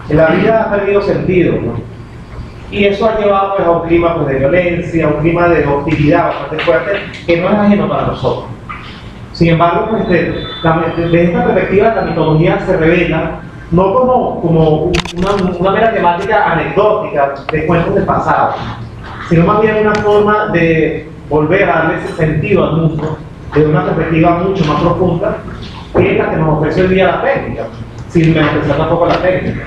La vida ha perdido sentido, ¿no? Y eso ha llevado pues, a un clima pues, de violencia, a un clima de hostilidad bastante fuerte, que no es ajeno para nosotros. Sin embargo, pues, desde esta perspectiva, la mitología se revela no como una mera temática anecdótica de cuentos del pasado, sino más bien una forma de volver a darle ese sentido al mundo desde una perspectiva mucho más profunda, que es la que nos ofrece hoy día la técnica, sin menospreciar tampoco la técnica.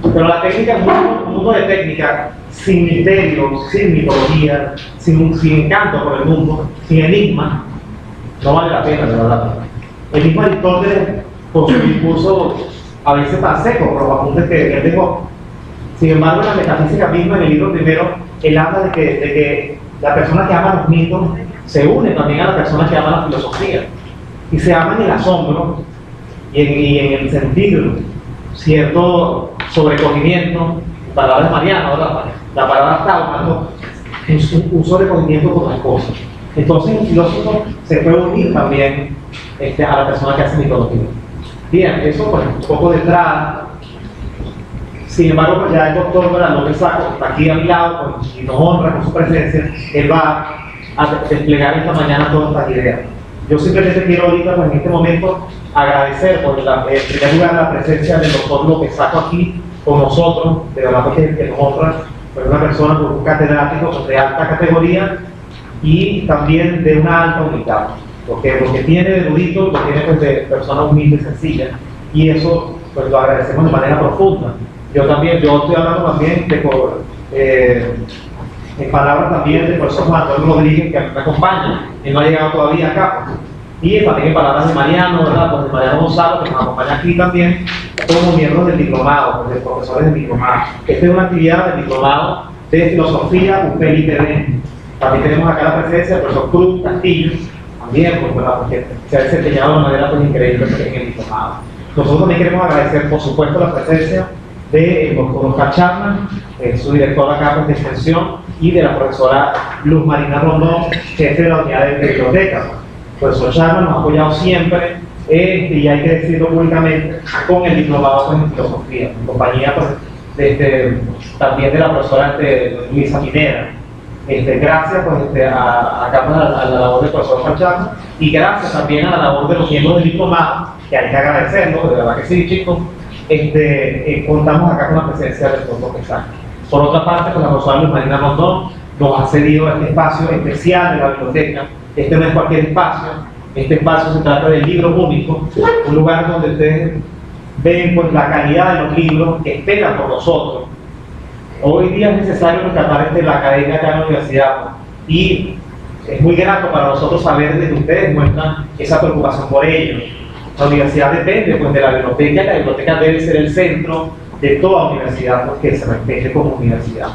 Pero la técnica es un mundo de técnica sin misterio, sin mitología, sin encanto por el mundo, sin enigma, no vale la pena, de verdad. El mismo Aristóteles, con su discurso a veces tan seco, por los apuntes que él dejó. Sin embargo, en la metafísica misma, en el libro primero, él habla de que la persona que ama los mitos se une también a la persona que ama la filosofía. Y se ama en el asombro y en el sentir cierto sobrecogimiento, palabras de Mariano, ¿verdad? La palabra Taumato es un sobrecogimiento con las cosas. Entonces el filósofo se puede unir también a la persona que hace mitología. Bien, eso pues un poco de entrada. Sin embargo, pues ya el doctor López Saco está aquí a mi lado pues, y nos honra con su presencia. Él va a desplegar esta mañana todas estas ideas. Yo simplemente quiero ahorita, pues en este momento, agradecer por en primer lugar la presencia del doctor López Saco aquí con nosotros, de verdad que nos honra, pues una persona, pues, un catedrático pues, de alta categoría y también de una alta humildad. Lo que tiene de erudito, lo tiene pues, de persona humilde y sencilla, y eso pues lo agradecemos de manera profunda. Yo estoy hablando también en palabras también del profesor Juan Antonio Rodríguez, que me acompaña, él no ha llegado todavía acá, y también en palabras de Mariano, ¿verdad? Pues de Mariano Gonzalo, que nos acompaña aquí también, como miembros del diplomado, pues de profesores del diplomado. Esta es una actividad del diplomado de filosofía UPL ITV. También tenemos acá la presencia del profesor Cruz Castillo, también, pues, ¿verdad? Porque se ha desempeñado de una manera pues, increíble en el diplomado. Nosotros también queremos agradecer, por supuesto, la presencia del doctor Oscar Chapman, su director acá pues, de extensión, y de la profesora Luz Marina Rondón, jefe de la unidad de biblioteca. El profesor Chapman nos ha apoyado siempre, y hay que decirlo públicamente, con el diplomado pues, en filosofía, en compañía pues, también de la profesora Luisa Pineda. Gracias pues, a la labor del profesor Oscar Chapman, y gracias también a la labor de los miembros del diplomado, que hay que agradecerlo, de verdad que sí, chicos. Contamos acá con la presencia del doctor López Saco. Por otra parte, pues, la profesora Luz Marina Rondón nos ha cedido este espacio especial de la biblioteca. Este no es cualquier espacio, este espacio se trata del libro único, un lugar donde ustedes ven pues, la calidad de los libros que esperan por nosotros. Hoy día es necesario rescatar la academia acá en la universidad, y es muy grato para nosotros saber de que ustedes muestran esa preocupación por ellos. La universidad depende pues, de la biblioteca debe ser el centro de toda universidad porque se respete como universidad.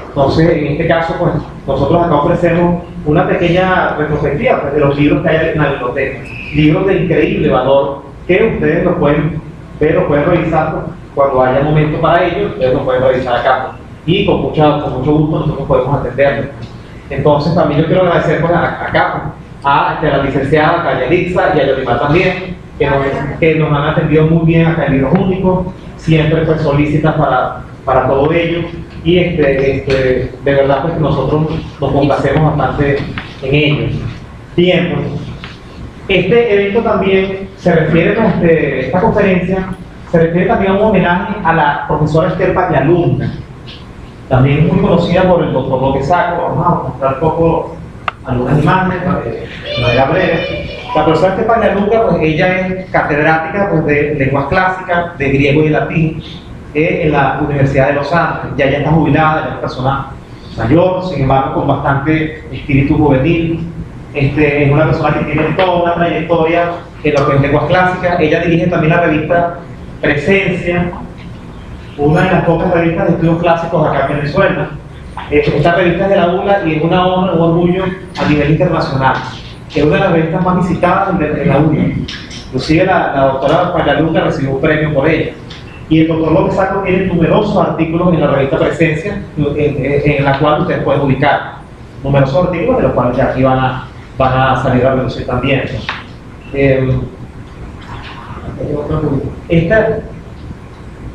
Entonces, en este caso, pues, nosotros acá ofrecemos una pequeña retrospectiva pues, de los libros que hay en la biblioteca, libros de increíble valor que ustedes los pueden ver, los pueden revisar pues, cuando haya momento para ello, ustedes los pueden revisar acá y con mucho gusto nosotros podemos atenderlos. Entonces, también yo quiero agradecer pues, acá a la licenciada Cayelixa y a Yolimar también, que nos han atendido muy bien acá en Libros Únicos, siempre pues solícitas para todo ello, y de verdad pues que nosotros nos complacemos bastante en ellos. Bien, pues, este evento también se refiere, pues, esta conferencia se refiere también a un homenaje a la profesora Esther Paglialunga, también muy conocida por el doctor López Saco. Vamos a mostrar un poco algunas imágenes de manera breve. La profesora Esther Paglialunga, pues ella es catedrática pues, de lenguas clásicas, de griego y latín, en la Universidad de los Andes. Ya está jubilada, ya es una persona mayor, sin embargo con bastante espíritu juvenil. Es una persona que tiene toda una trayectoria en lo que es lenguas clásicas. Ella dirige también la revista Presencia, una de las pocas revistas de estudios clásicos acá en Venezuela. Esta revista es de la ULA y es una honra, un orgullo a nivel internacional. Es una de las revistas más visitadas de la ULA. Inclusive la doctora Paglialunga recibió un premio por ella. Y el doctor López Saco tiene numerosos artículos en la revista Presencia, en la cual ustedes pueden ubicar. Numerosos artículos de los cuales ya aquí van a salir a reducir también.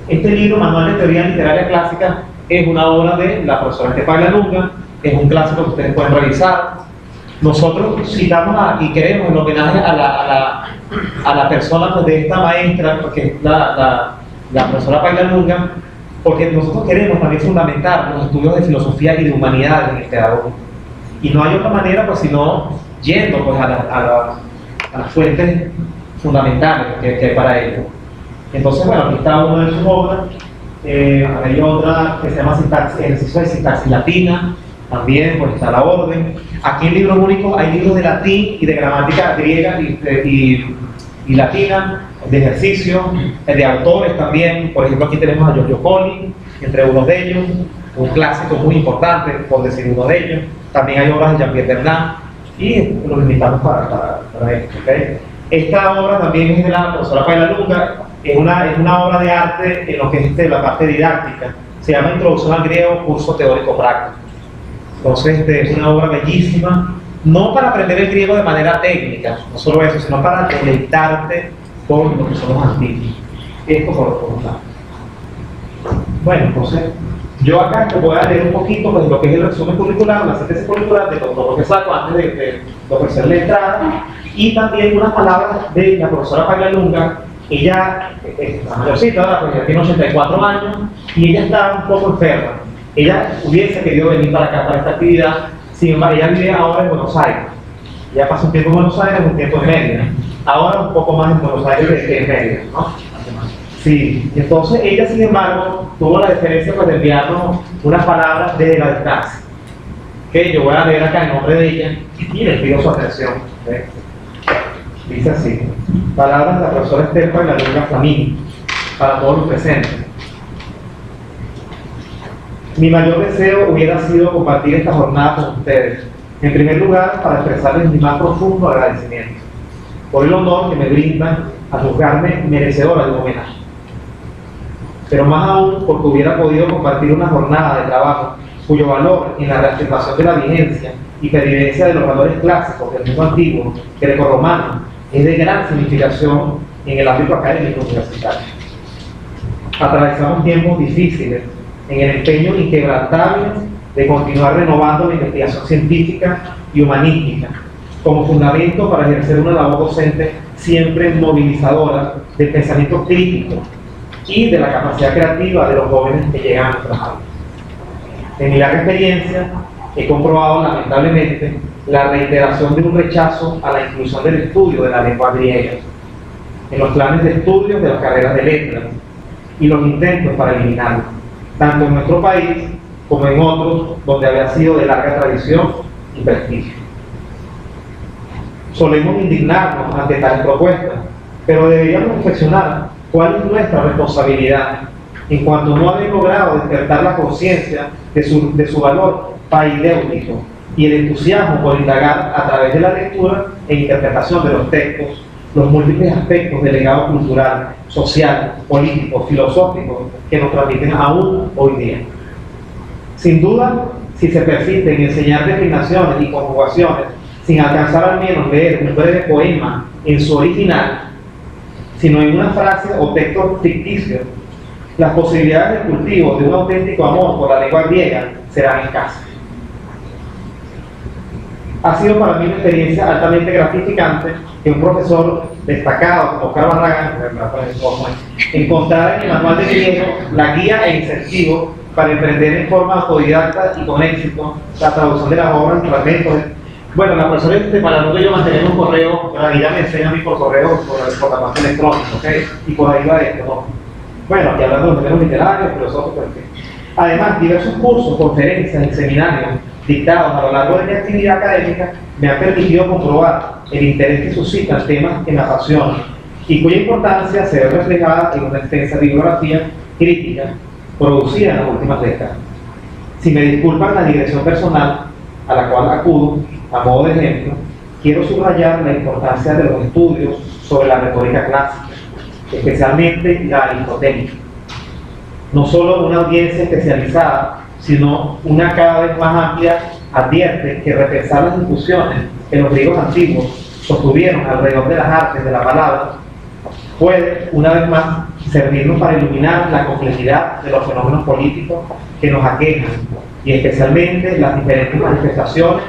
Este libro, Manual de Teoría Literaria Clásica, es una obra de la profesora Estefania Lunga, es un clásico que ustedes pueden revisar. Nosotros citamos y queremos el homenaje a la persona pues, de esta maestra, porque es la profesora Paila Lunga, porque nosotros queremos también fundamentar los estudios de filosofía y de humanidades en el pedagógico. Y no hay otra manera, pues, sino yendo pues, a las fuentes fundamentales que hay para ello. Entonces, bueno, aquí está una de sus obras. Hay otra que se llama Ejercicio de Sintaxis Latina, también pues está la orden. Aquí en libros únicos hay libros de latín y de gramática griega y latina, de ejercicio, de autores también. Por ejemplo, aquí tenemos a Giorgio Colli, entre uno de ellos, un clásico muy importante, por decir uno de ellos. También hay obras de Jean-Pierre Bernard y los invitamos para esto. ¿Okay? Esta obra también es de la profesora Paila Lunga, es una obra de arte en lo que es la parte didáctica. Se llama Introducción al griego, curso teórico práctico. Entonces, es una obra bellísima, no para aprender el griego de manera técnica, no solo eso, sino para deleitarte con lo que son los antiguos. Esto por un lado. Bueno, entonces, yo acá te voy a leer un poquito pues, lo que es el resumen curricular, la síntesis curricular de todo lo que saco antes de ofrecer la entrada, y también unas palabras de la profesora Paila Lunga. Ella es la mayorcita, pues ella tiene 84 años, y ella está un poco enferma. Ella hubiese querido venir para acá, para esta actividad, sin embargo, ella vive ahora en Buenos Aires. Ella pasa un tiempo en Buenos Aires, un tiempo en Mérida. Ahora un poco más en Buenos Aires que en Mérida, ¿no? Sí, entonces ella, sin embargo, tuvo la deferencia pues, de enviarnos unas palabras desde la distancia. Que yo voy a leer acá en nombre de ella y les pido su atención. ¿Ves? Dice así: palabras de la profesora Estefania Lunga Flamini, para todos los presentes. Mi mayor deseo hubiera sido compartir esta jornada con ustedes, en primer lugar para expresarles mi más profundo agradecimiento por el honor que me brindan a juzgarme merecedora de un homenaje, pero más aún porque hubiera podido compartir una jornada de trabajo cuyo valor en la reafirmación de la vigencia y pervivencia de los valores clásicos del mundo antiguo grecorromano es de gran significación en el ámbito académico universitario. Atravesamos tiempos difíciles en el empeño inquebrantable de continuar renovando la investigación científica y humanística como fundamento para ejercer una labor docente siempre movilizadora del pensamiento crítico y de la capacidad creativa de los jóvenes que llegan a nuestras aulas. En mi larga experiencia he comprobado lamentablemente la reiteración de un rechazo a la inclusión del estudio de la lengua griega en los planes de estudios de las carreras de letras y los intentos para eliminarlo, tanto en nuestro país como en otros donde había sido de larga tradición y prestigio. Solemos indignarnos ante tales propuestas, pero deberíamos reflexionar cuál es nuestra responsabilidad en cuanto no haber logrado despertar la conciencia de su valor paidéutico y el entusiasmo por indagar a través de la lectura e interpretación de los textos los múltiples aspectos del legado cultural, social, político, filosófico que nos transmiten aún hoy día. Sin duda, si se persiste en enseñar declinaciones y conjugaciones sin alcanzar al menos leer un breve poema en su original, sino en una frase o texto ficticio, las posibilidades de cultivo de un auténtico amor por la lengua griega serán escasas. Ha sido para mí una experiencia altamente gratificante que un profesor destacado como Oscar Barragán encontrara en el manual de griego la guía e incentivo para emprender en forma autodidacta y con éxito la traducción de las obras y fragmentos. Bueno, la profesora Estefania y yo mantenemos un correo, ella me enseña a mí por correo, por la parte electrónica, ¿ok? Y por ahí va esto, ¿no? Bueno, aquí hablando de los géneros literarios, filosóficos, en fin. Además, diversos cursos, conferencias y seminarios dictados a lo largo de mi actividad académica me han permitido comprobar el interés que suscitan temas que me apasionan y cuya importancia se ve reflejada en una extensa bibliografía crítica producida en las últimas décadas. Si me disculpan la digresión personal a la cual acudo a modo de ejemplo, quiero subrayar la importancia de los estudios sobre la retórica clásica, especialmente la aristotélica. No solo una audiencia especializada, sino una cada vez más amplia advierte que repensar las discusiones que los griegos antiguos sostuvieron alrededor de las artes de la palabra puede, una vez más, servirnos para iluminar la complejidad de los fenómenos políticos que nos aquejan y especialmente las diferentes manifestaciones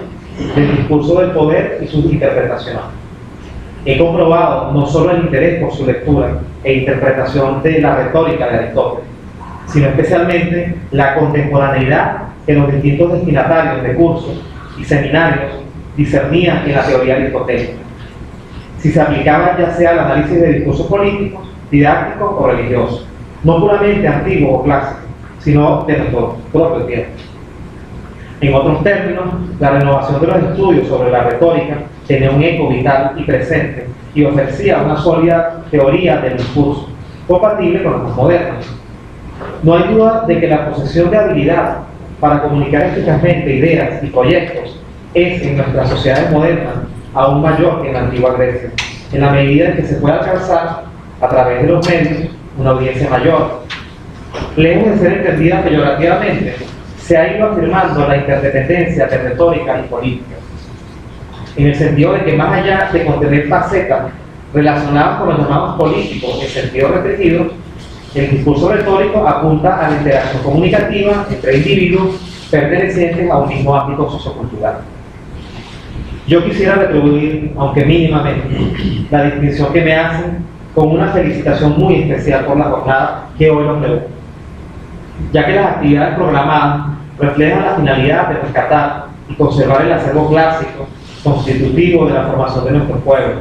del discurso del poder y sus interpretaciones. He comprobado no solo el interés por su lectura e interpretación de la retórica de Aristóteles, sino especialmente la contemporaneidad que los distintos destinatarios de cursos y seminarios discernían en la teoría aristotélica, si se aplicaba ya sea al análisis de discursos políticos, didácticos o religiosos, no puramente antiguos o clásicos, sino de nuestro propio tiempo. En otros términos, la renovación de los estudios sobre la retórica tenía un eco vital y presente y ofrecía una sólida teoría del discurso, compatible con las más modernas. No hay duda de que la posesión de habilidad para comunicar eficazmente ideas y proyectos es en nuestras sociedades modernas aún mayor que en la antigua Grecia, en la medida en que se puede alcanzar a través de los medios una audiencia mayor. Lejos de ser entendida peyorativamente, se ha ido afirmando la interdependencia de retórica y política, en el sentido de que más allá de contener facetas relacionadas con los llamados políticos en sentido repetido, el discurso retórico apunta a la interacción comunicativa entre individuos pertenecientes a un mismo ámbito sociocultural. Yo quisiera retribuir, aunque mínimamente, la distinción que me hacen con una felicitación muy especial por la jornada que hoy nos reúne, ya que las actividades programadas reflejan la finalidad de rescatar y conservar el acervo clásico constitutivo de la formación de nuestro pueblo,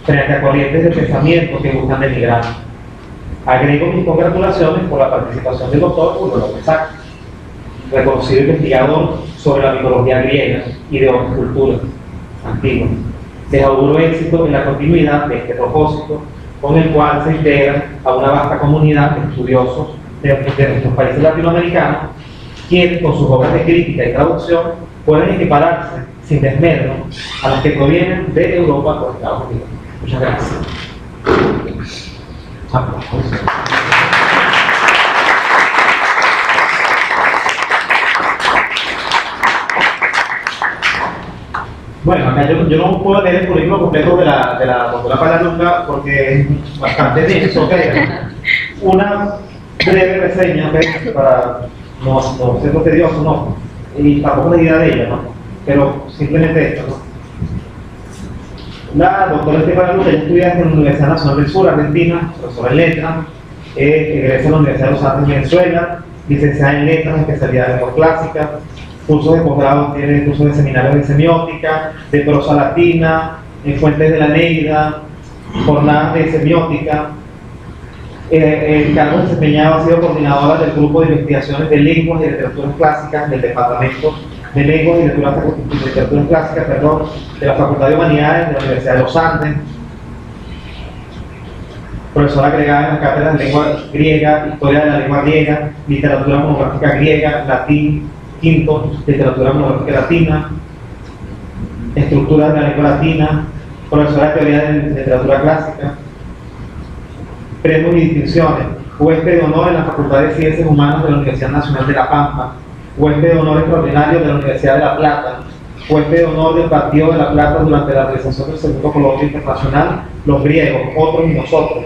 frente a corrientes de pensamiento que buscan denigrar. Agrego mis congratulaciones por la participación del doctor Julio López Sacks, reconocido investigador sobre la mitología griega y de otras culturas antiguas. Les auguro éxito en la continuidad de este propósito, con el cual se integra a una vasta comunidad de estudiosos de nuestros países latinoamericanos, quienes con sus obras de crítica y traducción pueden equipararse sin desmedro a las que provienen de Europa o Estados Unidos. Muchas gracias. Bueno, acá yo no puedo leer el currículo completo de la doctora Pagliaruga porque es bastante denso, ¿okay? Una breve reseña, ¿okay? Para no ser tedioso, ¿no? Y tampoco la idea de ella, ¿no? Pero simplemente esto, ¿no? La doctora Pagliaruga estudia en la Universidad Nacional del Sur, Argentina, profesora en letras, egresa en la Universidad de los Andes, Venezuela, licenciada en letras, especialidad en lengua clásica, cursos de posgrado, tiene cursos de seminarios de semiótica, de prosa latina, en fuentes de la Neida, jornadas de semiótica. El cargo desempeñado ha sido coordinadora del grupo de investigaciones de lenguas y literaturas clásicas del Departamento de Lenguas y Literaturas Clásicas, de la Facultad de Humanidades de la Universidad de los Andes, profesora agregada en las cátedras de lengua griega, historia de la lengua griega, literatura monográfica griega, latín, quinto, literatura monográfica latina, estructuras de la lengua latina, profesora de teoría de literatura clásica, premios y distinciones, huésped de honor en la Facultad de Ciencias Humanas de la Universidad Nacional de La Pampa, huésped de honor extraordinario de la Universidad de La Plata, huésped de honor del Partido de La Plata durante la realización del segundo coloquio internacional Los griegos, otros y nosotros,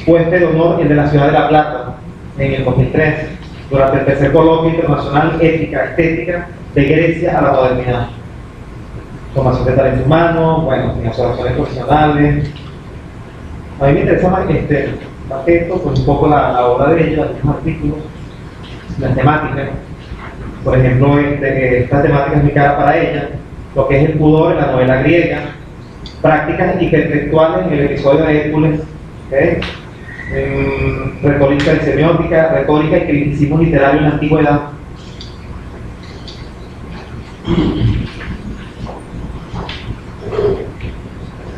huésped de honor el de la ciudad de La Plata en el 2013 durante el tercer coloquio internacional Ética Estética de Grecia a la modernidad, formación de talento humano, bueno, en asociaciones profesionales. A mí me interesa más que esto, pues un poco la obra de ella, los artículos, las temáticas. Por ejemplo, esta temática es muy cara para ella, lo que es el pudor en la novela griega, prácticas intelectuales en el episodio de Hércules, ¿okay? Retórica y semiótica, retórica y criticismo literario en la antigüedad.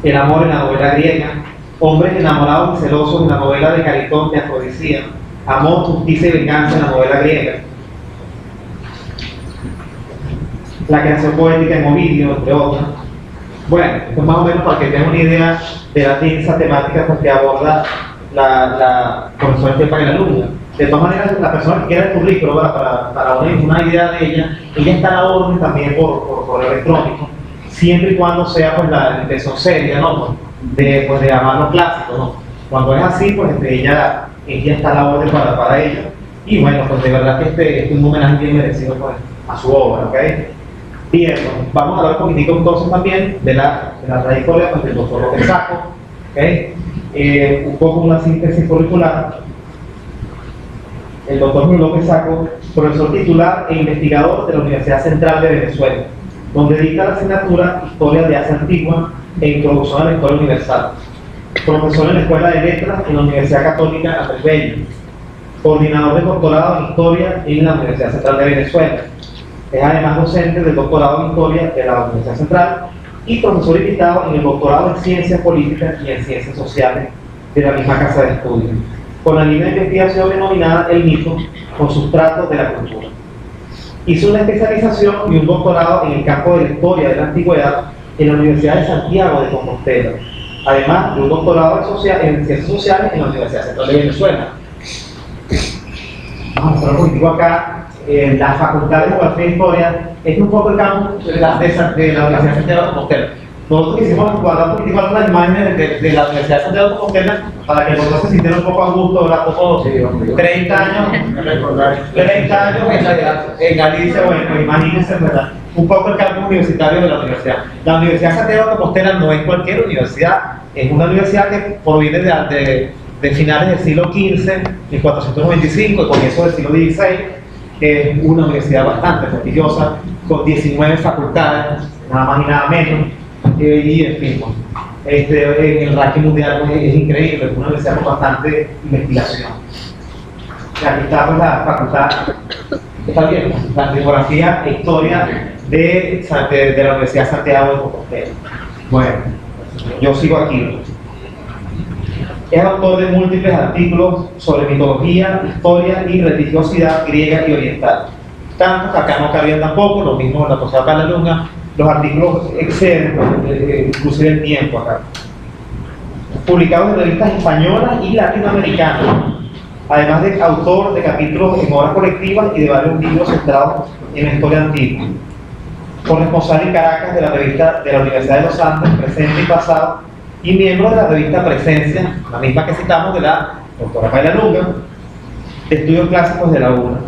El amor en la novela griega, hombres enamorados y celosos en la novela de Caritón de Afrodisía, amor, justicia y venganza en la novela griega, la creación poética en Ovidio, entre otras. Bueno, esto es más o menos para que tengan una idea de la densa temática que aborda la profesora Pagliaruga. De todas maneras, la persona que quiera el currículo para una idea de ella está a la orden también por correo electrónico, siempre y cuando sea pues la intención seria, ¿no? De amar lo clásico, ¿no? Cuando es así, pues ella está a la orden para ella. Y bueno, pues de verdad que este es un homenaje bien merecido pues, a su obra, ¿ok? Bien, pues, vamos a hablar un poquitico entonces también de la trayectoria pues, del doctor López Sacco, ¿ok? Un poco una síntesis curricular. El doctor López Sacco, profesor titular e investigador de la Universidad Central de Venezuela, donde dicta la asignatura Historia de Asia Antigua e Introducción a la Historia Universal. Profesor en la Escuela de Letras en la Universidad Católica Andrés Bello. Coordinador de doctorado en Historia en la Universidad Central de Venezuela. Es además docente del doctorado en Historia de la Universidad Central y profesor invitado en el doctorado en Ciencias Políticas y en Ciencias Sociales de la misma casa de estudios, con la línea de investigación denominada El Mito, con sustratos de la cultura. Hizo una especialización y un doctorado en el campo de la historia de la antigüedad en la Universidad de Santiago de Compostela, además de un doctorado en Ciencias Sociales en la Universidad Central de Venezuela. Vamos a mostrar un poquitico acá. La Facultad de Geografía e Historia es un poco el campo de la Universidad de Santiago de Compostela. Nosotros quisimos guardar un poquitico algunas imágenes de la Universidad de Santiago de Compostela para que nosotros se sintieran un poco a gusto, ¿verdad? Poco 30 años en Galicia, bueno, imagínense, ¿verdad? Un poco el campo universitario de la universidad. La Universidad de Santiago de Compostela no es cualquier universidad, es una universidad que proviene de finales del siglo XV, 1495, y comienzos del siglo XVI, que es una universidad bastante prestigiosa, con 19 facultades, nada más y nada menos, y en fin, en el ranking mundial pues, es increíble, es una universidad con bastante investigación. Y aquí está pues, la facultad, está bien, la Geografía e Historia de la Universidad de Santiago de Compostela. Bueno, yo sigo aquí. Es autor de múltiples artículos sobre mitología, historia y religiosidad griega y oriental. Tanto que acá no cabían tampoco, lo mismo en la posada para la luna, los artículos exceden, inclusive el tiempo acá. Publicados en revistas españolas y latinoamericanas, además de autor de capítulos en obras colectivas y de varios libros centrados en la historia antigua. Corresponsal en Caracas de la revista de la Universidad de los Andes, Presente y Pasado, y miembro de la revista Presencia, la misma que citamos de la doctora Paila Lunga, de Estudios Clásicos de la UNA,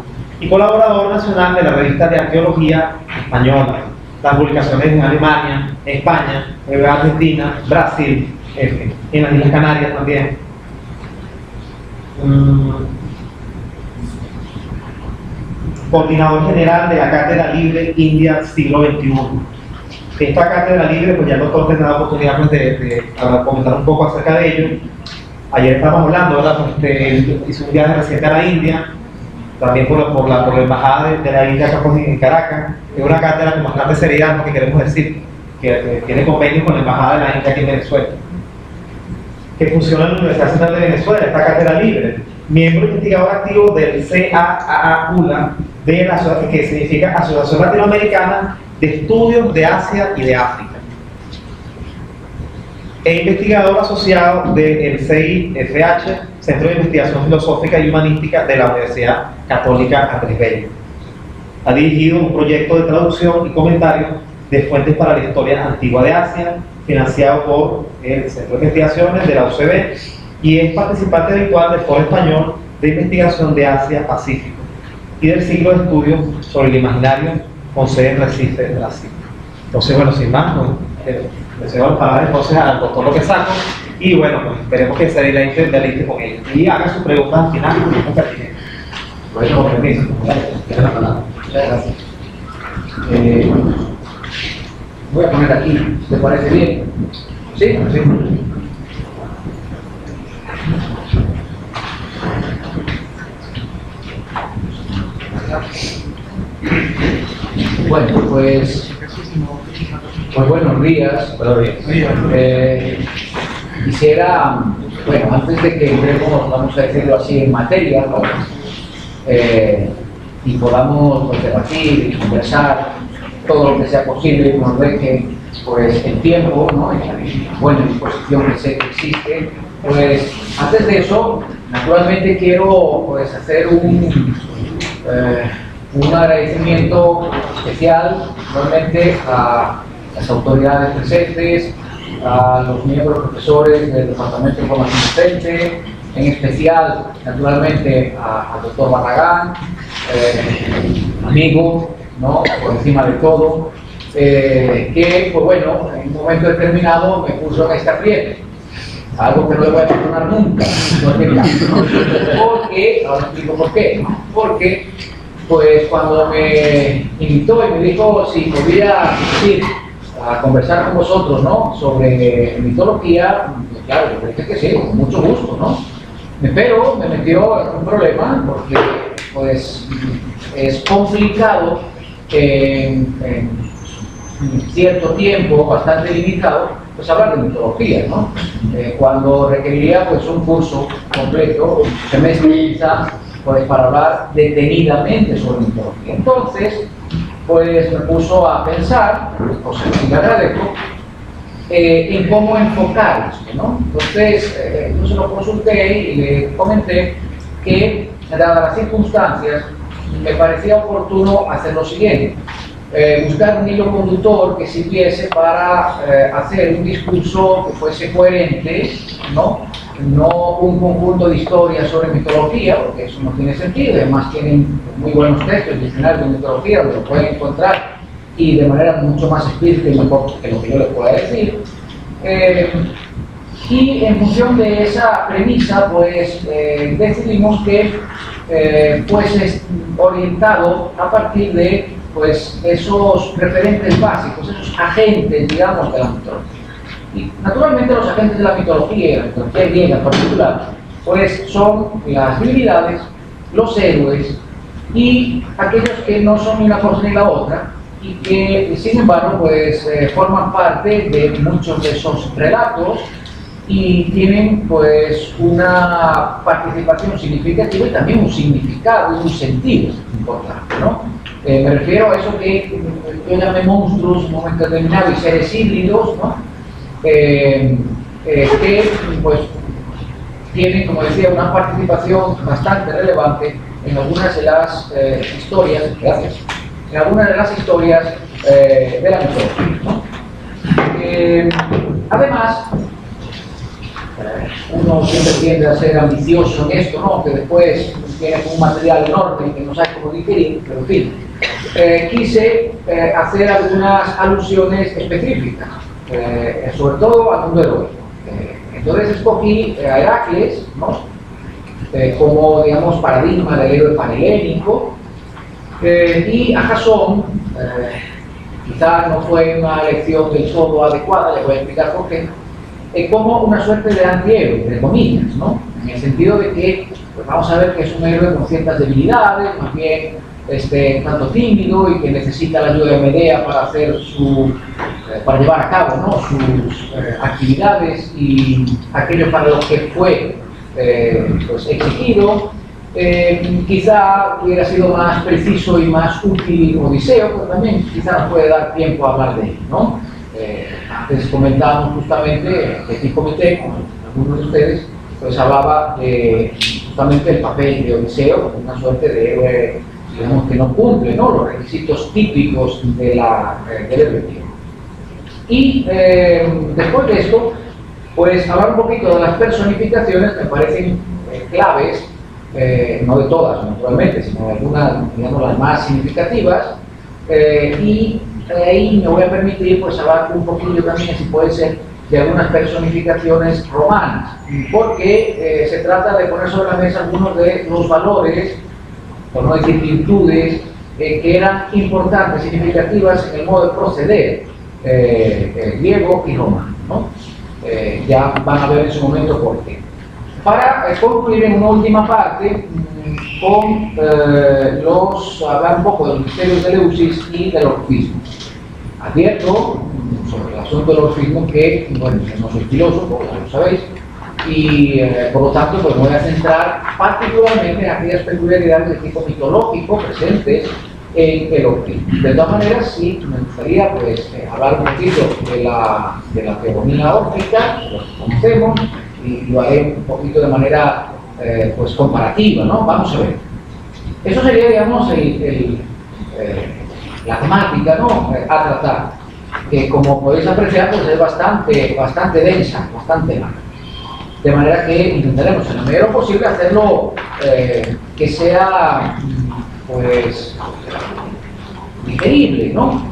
y colaborador nacional de la revista de Arqueología Española, las publicaciones en Alemania, España, Argentina, Brasil, en las Islas Canarias también. Coordinador general de la Cátedra Libre India Siglo XXI. Esta cátedra libre, pues ya el doctor tendrá la oportunidad pues, de comentar un poco acerca de ello. Ayer estábamos hablando, ¿verdad? Pues, hizo un viaje reciente a la India, también por la embajada de la India acá en Caracas. Es una cátedra con bastante seriedad, lo que queremos decir, que tiene convenio con la embajada de la India aquí en Venezuela. Que funciona en la Universidad Central de Venezuela, esta cátedra libre. Miembro investigador activo del CAAULA, que significa Asociación Latinoamericana de Estudios de Asia y de África. E investigador asociado del CIFH, Centro de Investigación Filosófica y Humanística de la Universidad Católica Andrés Bello. Ha dirigido un proyecto de traducción y comentario de fuentes para la historia antigua de Asia, financiado por el Centro de Investigaciones de la UCB, y es participante habitual del Foro Español de Investigación de Asia-Pacífico y del ciclo de estudios sobre el imaginario con sede en Recife, Brasil. Entonces, bueno, sin más, pues, deseo las palabras entonces al doctor López Sacco y bueno, pues esperemos que se deleite con ellos y haga sus preguntas al final, porque es muy pertinente. Bueno, con permiso. Muchas gracias. Voy a poner aquí, ¿te parece bien? ¿Sí? Sí. Bueno, pues buenos días. Quisiera, bueno, antes de que entremos, vamos a decirlo así, en materia, ¿no? Y podamos pues, debatir y conversar todo lo que sea posible y nos deje pues, el tiempo, ¿no? Y la buena disposición que sé que existe, pues antes de eso, naturalmente quiero pues, hacer un agradecimiento especial, normalmente a las autoridades presentes, a los miembros profesores del Departamento de Formación Docente, en especial, naturalmente, al doctor Barragán, amigo, ¿no? Por encima de todo, que, pues bueno, en un momento determinado me puso en este aprieto. Algo que no le voy a perdonar nunca, no es verdad. Porque, ahora explico por qué, ¿no? Porque, pues cuando me invitó y me dijo si podía asistir a conversar con vosotros, ¿no? Sobre mitología, claro, yo dije que sí, con mucho gusto, ¿no? Pero me metió en un problema porque, pues, es complicado en cierto tiempo, bastante limitado, pues hablar de mitología, ¿no? Cuando requeriría, pues, un curso completo, semestre quizás, pues, para hablar detenidamente sobre mitología. Entonces, pues, me puso a pensar, cosa que le agradezco, en cómo enfocar esto, ¿no? Entonces, yo se lo consulté y le comenté que, dadas las circunstancias, me parecía oportuno hacer lo siguiente. Buscar un hilo conductor que sirviese para hacer un discurso que fuese coherente, ¿no? No un conjunto de historias sobre mitología, porque eso no tiene sentido. Además tienen muy buenos textos, diccionarios de mitología, donde lo pueden encontrar y de manera mucho más explícita y mejor que lo que yo les pueda decir. Y en función de esa premisa, pues decidimos que fuese orientado a partir de, pues, esos referentes básicos, esos agentes, digamos, de la mitología. Y naturalmente los agentes de la mitología griega en particular, pues son las divinidades, los héroes y aquellos que no son ni una cosa ni la otra y que, sin embargo, pues forman parte de muchos de esos relatos y tienen, pues, una participación significativa y también un significado y un sentido importante, ¿no? Me refiero a eso que yo llamé monstruos en un momento determinado y seres híbridos, ¿no? Que, pues, tienen, como decía, una participación bastante relevante en algunas de las historias, gracias, en algunas de las historias de la mitología, ¿no? Además, uno siempre tiende a ser ambicioso en esto, ¿no? Que después tiene un material enorme y que no sabe cómo digerir, pero en fin, quise hacer algunas alusiones específicas, sobre todo al mundo heroico. Entonces escogí a Heracles, ¿no? Como, digamos, paradigma del héroe panhelénico, y a Jasón, quizás no fue una elección del todo adecuada, les voy a explicar por qué, como una suerte de antihéroe, entre comillas, ¿no? En el sentido de que, pues, vamos a ver que es un héroe con ciertas debilidades, más bien tanto tímido y que necesita la ayuda de Medea para hacer para llevar a cabo, ¿no? Sus actividades y aquello para lo que fue pues exigido. Quizá hubiera sido más preciso y más útil Odiseo, pero también quizá nos puede dar tiempo a hablar de él, ¿no? Antes comentábamos justamente que aquí comité con algunos de ustedes, pues hablaba de justamente el papel de Odiseo como una suerte de héroe, digamos, que no cumple, ¿no?, los requisitos típicos de del héroe. Y después de esto, pues hablar un poquito de las personificaciones me parecen claves, no de todas naturalmente, sino de algunas, digamos, las más significativas, y ahí me voy a permitir, pues, hablar un poquillo también, si puede ser, de algunas personificaciones romanas, porque se trata de poner sobre la mesa algunos de los valores, por no decir virtudes, que eran importantes, significativas en el modo de proceder griego y romano, ¿no? Ya van a ver en su momento por qué. Para concluir en una última parte con hablar un poco de los misterios de Eleusis y del orfismo. Advierto sobre el asunto del orfismo que, bueno, yo no soy filósofo, ya lo sabéis, y por lo tanto, pues me voy a centrar particularmente en aquellas peculiaridades de tipo mitológico presentes en el orfismo. De todas maneras, sí, me gustaría, pues, hablar un poquito de la teogonía órfica, que lo conocemos, y lo haré un poquito de manera pues comparativa, ¿no? Vamos a ver. Eso sería, digamos, la temática, ¿no?, a tratar. que como podéis apreciar, pues es bastante densa, bastante larga. De manera que intentaremos en la medida de lo posible hacerlo que sea pues digerible, ¿no?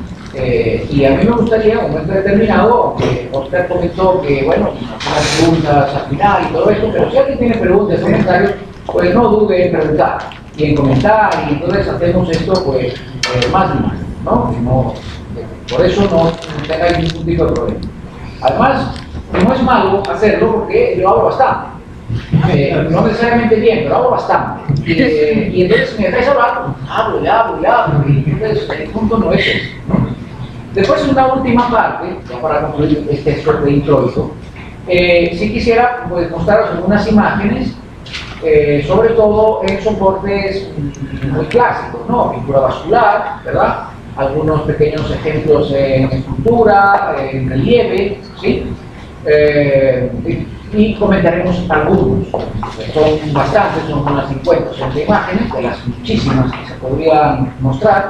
Y a mí me gustaría, en un momento determinado, aunque Oscar comentó que, bueno, hacer preguntas al final y todo esto, pero si alguien tiene preguntas o comentarios, pues no dude en preguntar y en comentar, y entonces hacemos esto pues más y más, ¿no? Por eso no tengáis ningún tipo de problema. Además, no es malo hacerlo porque yo hablo bastante. No necesariamente bien, pero hablo bastante. Y entonces, si me dejáis hablar, hablo. Y entonces, el punto no es ese, ¿no? Después, en una última parte, ya para concluir este de introito, si quisiera pues, mostraros algunas imágenes, sobre todo en soportes muy clásicos, ¿no? Pintura vascular, ¿verdad? Algunos pequeños ejemplos en escultura, en relieve, ¿sí? Y comentaremos algunos. Son bastantes, son unas 50 o 60 imágenes, de las muchísimas que se podrían mostrar,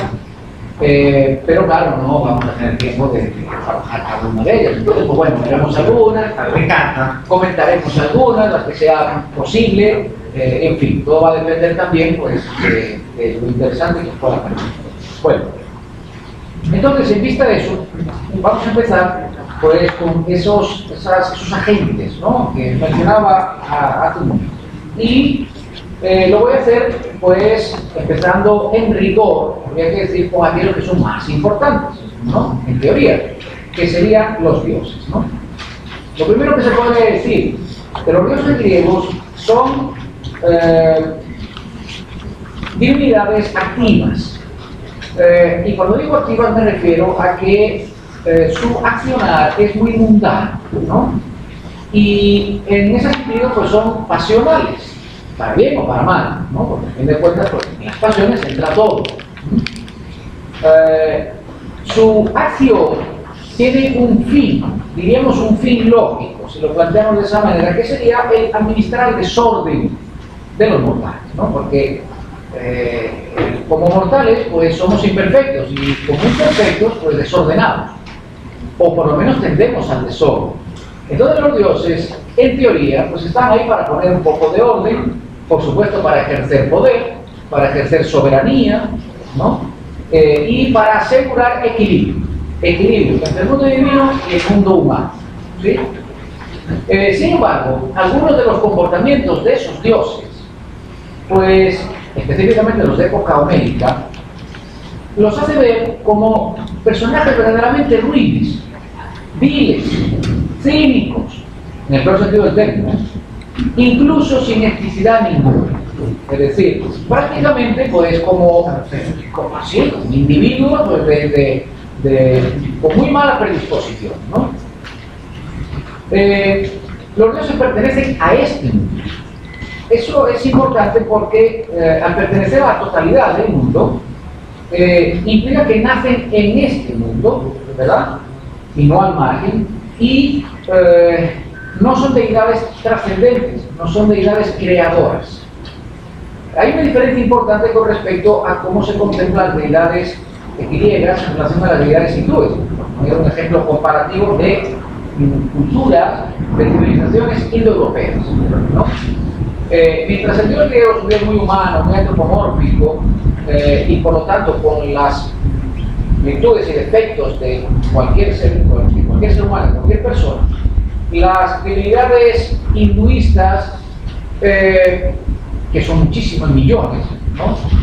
pero claro, no vamos a tener tiempo de trabajar cada una de ellas. Entonces, pues bueno, veremos algunas, Me encanta. comentaremos algunas, las que sea posible, en fin, todo va a depender también pues, de lo interesante que pueda parecer. Bueno, entonces, en vista de eso, vamos a empezar pues, con esos agentes, ¿no? Que mencionaba hace un momento. Y lo voy a hacer, pues, empezando en rigor, habría que decir con aquellos que son más importantes, ¿no? En teoría, que serían los dioses, ¿no? Lo primero que se puede decir de los dioses griegos son divinidades activas. Y cuando digo activas me refiero a que su accionar es muy mundano, ¿no? Y en ese sentido pues son pasionales, para bien o para mal, ¿no? Porque a fin de cuentas pues, en las pasiones entra todo. Su acción tiene un fin, diríamos un fin lógico, si lo planteamos de esa manera, que sería el administrar el desorden de los mortales, ¿no? Porque como mortales pues somos imperfectos y como imperfectos pues desordenados, o por lo menos tendemos al desorden. Entonces los dioses en teoría pues están ahí para poner un poco de orden, por supuesto para ejercer poder, para ejercer soberanía, ¿no? Y para asegurar equilibrio entre el mundo divino y el mundo humano, ¿sí? Sin embargo, algunos de los comportamientos de esos dioses, pues específicamente los de época homérica, los hace ver como personajes verdaderamente ruines, viles, cínicos, en el peor sentido del término, incluso sin etnicidad ninguna. Es decir, prácticamente pues como así, como individuos pues, con muy mala predisposición, ¿no? Los dioses pertenecen a este mundo. Eso es importante porque al pertenecer a la totalidad del mundo, implica que nacen en este mundo, ¿verdad? Y no al margen, y no son deidades trascendentes, no son deidades creadoras. Hay una diferencia importante con respecto a cómo se contemplan las deidades griegas en relación a las deidades hindúes. Voy a dar un ejemplo comparativo de culturas, de civilizaciones indoeuropeas, ¿no? Mientras el dios griego es un dios muy humano, muy antropomórfico, y por lo tanto con las virtudes y defectos de cualquier ser humano, de cualquier persona, las divinidades hinduistas, que son muchísimos millones,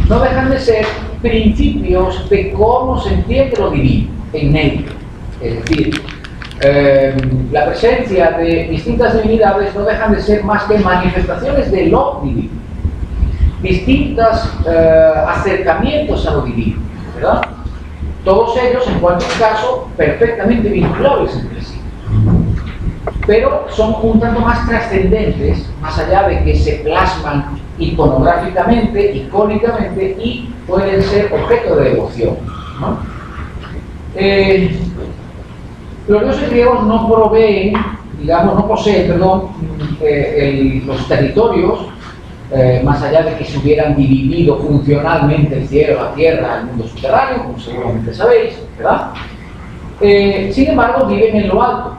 no dejan de ser principios de cómo se entiende lo divino en ello. Es decir, la presencia de distintas divinidades no dejan de ser más que manifestaciones de lo divino, distintos acercamientos a lo divino, ¿verdad? Todos ellos, en cualquier caso, perfectamente vinculables entre sí, pero son un tanto más trascendentes, más allá de que se plasman iconográficamente, icónicamente, y pueden ser objeto de devoción, ¿no? Los dioses griegos no proveen, digamos, no poseen, perdón, los territorios, más allá de que se hubieran dividido funcionalmente el cielo, la tierra, el mundo subterráneo, como seguramente sabéis, ¿verdad? Sin embargo, viven en lo alto.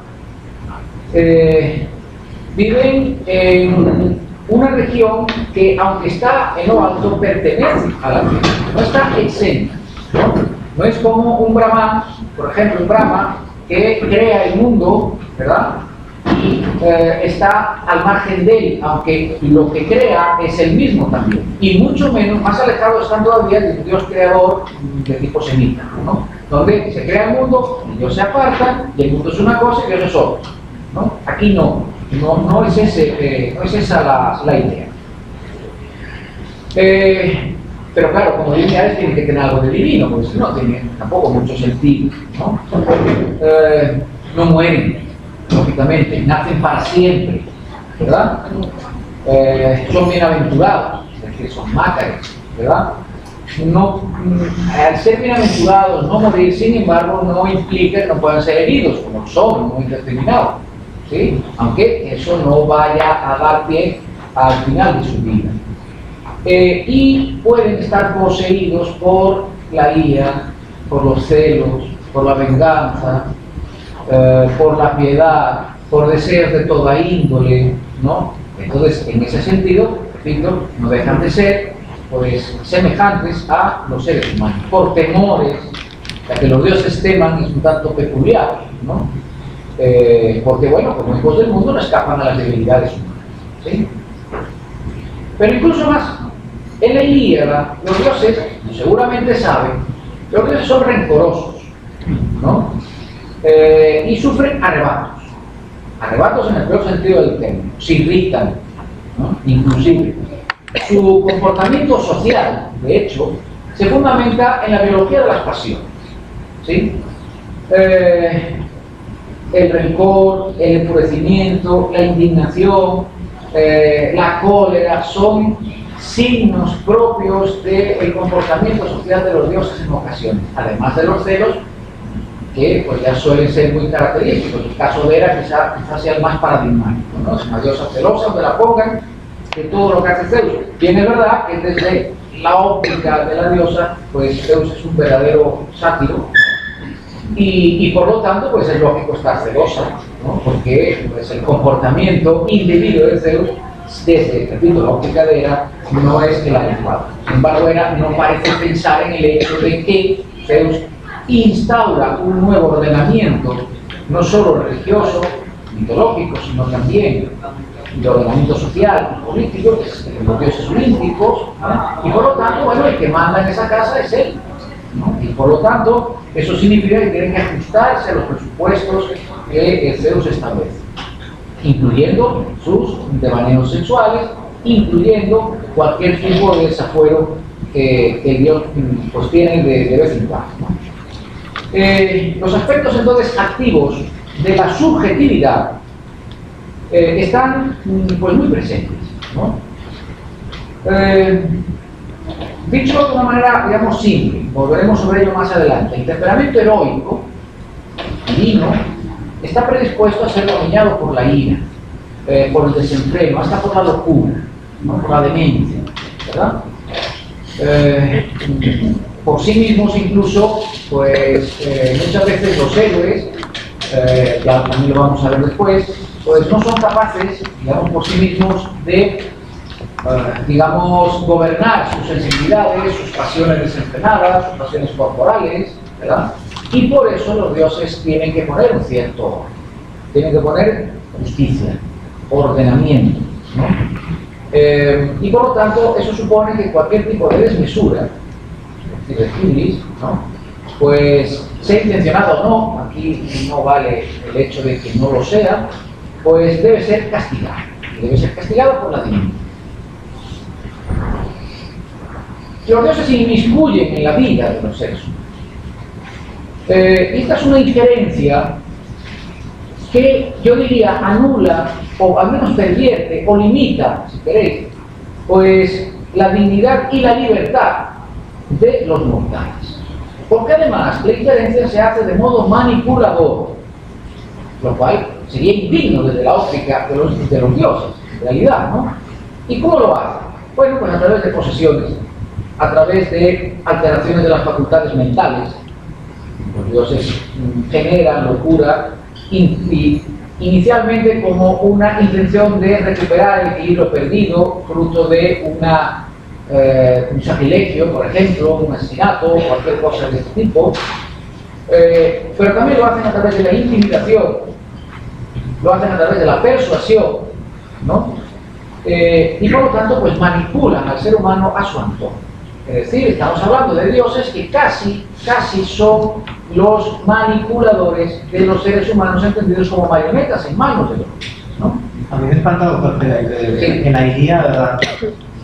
Viven en una región que, aunque está en lo alto, pertenece a la tierra, no está exenta. No es como un Brahman, por ejemplo, un Brahma que crea el mundo, ¿verdad? Y está al margen de él, aunque lo que crea es el mismo también. Y mucho menos, más alejado están todavía de un Dios creador de tipo semita, ¿no? Donde se crea el mundo, y Dios se aparta, y el mundo es una cosa y Dios es otra, ¿no? Aquí no es esa la idea. Pero claro, como lineales tiene que tener algo de divino, porque si no tiene tampoco mucho sentido, ¿no? No mueren, lógicamente, nacen para siempre, ¿verdad? Son bienaventurados, es decir, son mácares, ¿verdad? Al ser bienaventurados, no morir, sin embargo, no implica que no puedan ser heridos, como son, en un momento determinado, ¿sí? Aunque eso no vaya a dar pie al final de su vida. Y pueden estar poseídos por la ira, por los celos, por la venganza, por la piedad, por deseos de toda índole, ¿no? Entonces, en ese sentido, repito, no dejan de ser, pues, semejantes a los seres humanos, por temores, ya que los dioses teman es un tanto peculiar, ¿no? Porque, bueno, como hijos del mundo no escapan a las debilidades humanas, ¿sí? Pero incluso más, en la Ilíada, los dioses, seguramente saben, los dioses son rencorosos, ¿no? Y sufren arrebatos en el peor sentido del término, se irritan, ¿no? Inclusive. Su comportamiento social, de hecho, se fundamenta en la biología de las pasiones, ¿sí? El rencor, el enfurecimiento, la indignación, la cólera, son signos propios del comportamiento social de los dioses en ocasiones, además de los celos, que pues ya suelen ser muy característicos. El caso de Hera quizás sea el más paradigmático, ¿no? Es una diosa celosa, donde la pongan, de todo lo que hace Zeus. Bien, es verdad que desde la óptica de la diosa, pues Zeus es un verdadero sátiro, y por lo tanto, pues es lógico estar celosa, ¿no? Porque pues, el comportamiento indebido de Zeus, desde, repito, la óptica de Hera, no es el adecuado. Sin embargo, Hera no parece pensar en el hecho de que Zeus instaura un nuevo ordenamiento, no solo religioso, mitológico, sino también de ordenamiento social y político, que es los dioses olímpicos, ¿no? Y por lo tanto, bueno, el que manda en esa casa es él, ¿no? Y por lo tanto, eso significa que tienen que ajustarse a los presupuestos que Zeus establece, incluyendo sus devaneos sexuales, incluyendo cualquier tipo de desafuero que Dios pues, tiene de vez en cuando, ¿no? Los aspectos entonces activos de la subjetividad están pues muy presentes, ¿no? Dicho de una manera, digamos, simple, volveremos sobre ello más adelante, el temperamento heroico, divino, está predispuesto a ser dominado por la ira, por el desenfreno, hasta por la locura, ¿no? Por la demencia, ¿verdad? Por sí mismos incluso, pues muchas veces los héroes, ya también lo vamos a ver después, pues no son capaces, digamos, por sí mismos de, digamos, gobernar sus sensibilidades, sus pasiones desenfrenadas, sus pasiones corporales, ¿verdad? Y por eso los dioses tienen que poner un cierto orden, tienen que poner justicia, ordenamiento, ¿no? Y por lo tanto, eso supone que cualquier tipo de desmesura, es decir, de hibris, ¿no? Pues sea intencionado o no, aquí no vale el hecho de que no lo sea, pues debe ser castigado por la divinidad. Los dioses se inmiscuyen en la vida de los seres humanos. Esta es una injerencia que yo diría anula, o al menos pervierte, o limita, si queréis, pues la dignidad y la libertad de los mortales. Porque además la injerencia se hace de modo manipulador, lo cual sería indigno desde la óptica de los dioses, en realidad, ¿no? ¿Y cómo lo hace? Bueno, pues a través de posesiones, a través de alteraciones de las facultades mentales, Los dioses generan locura inicialmente como una intención de recuperar el equilibrio perdido, fruto de un sacrilegio, por ejemplo, un asesinato o cualquier cosa de este tipo, pero también lo hacen a través de la intimidación, lo hacen a través de la persuasión, ¿no? Y por lo tanto pues manipulan al ser humano a su antojo. Es decir, estamos hablando de dioses que casi son los manipuladores de los seres humanos entendidos como marionetas en manos de los dioses, ¿no? A mí me espanta, doctor, en la Ilíada, ¿verdad?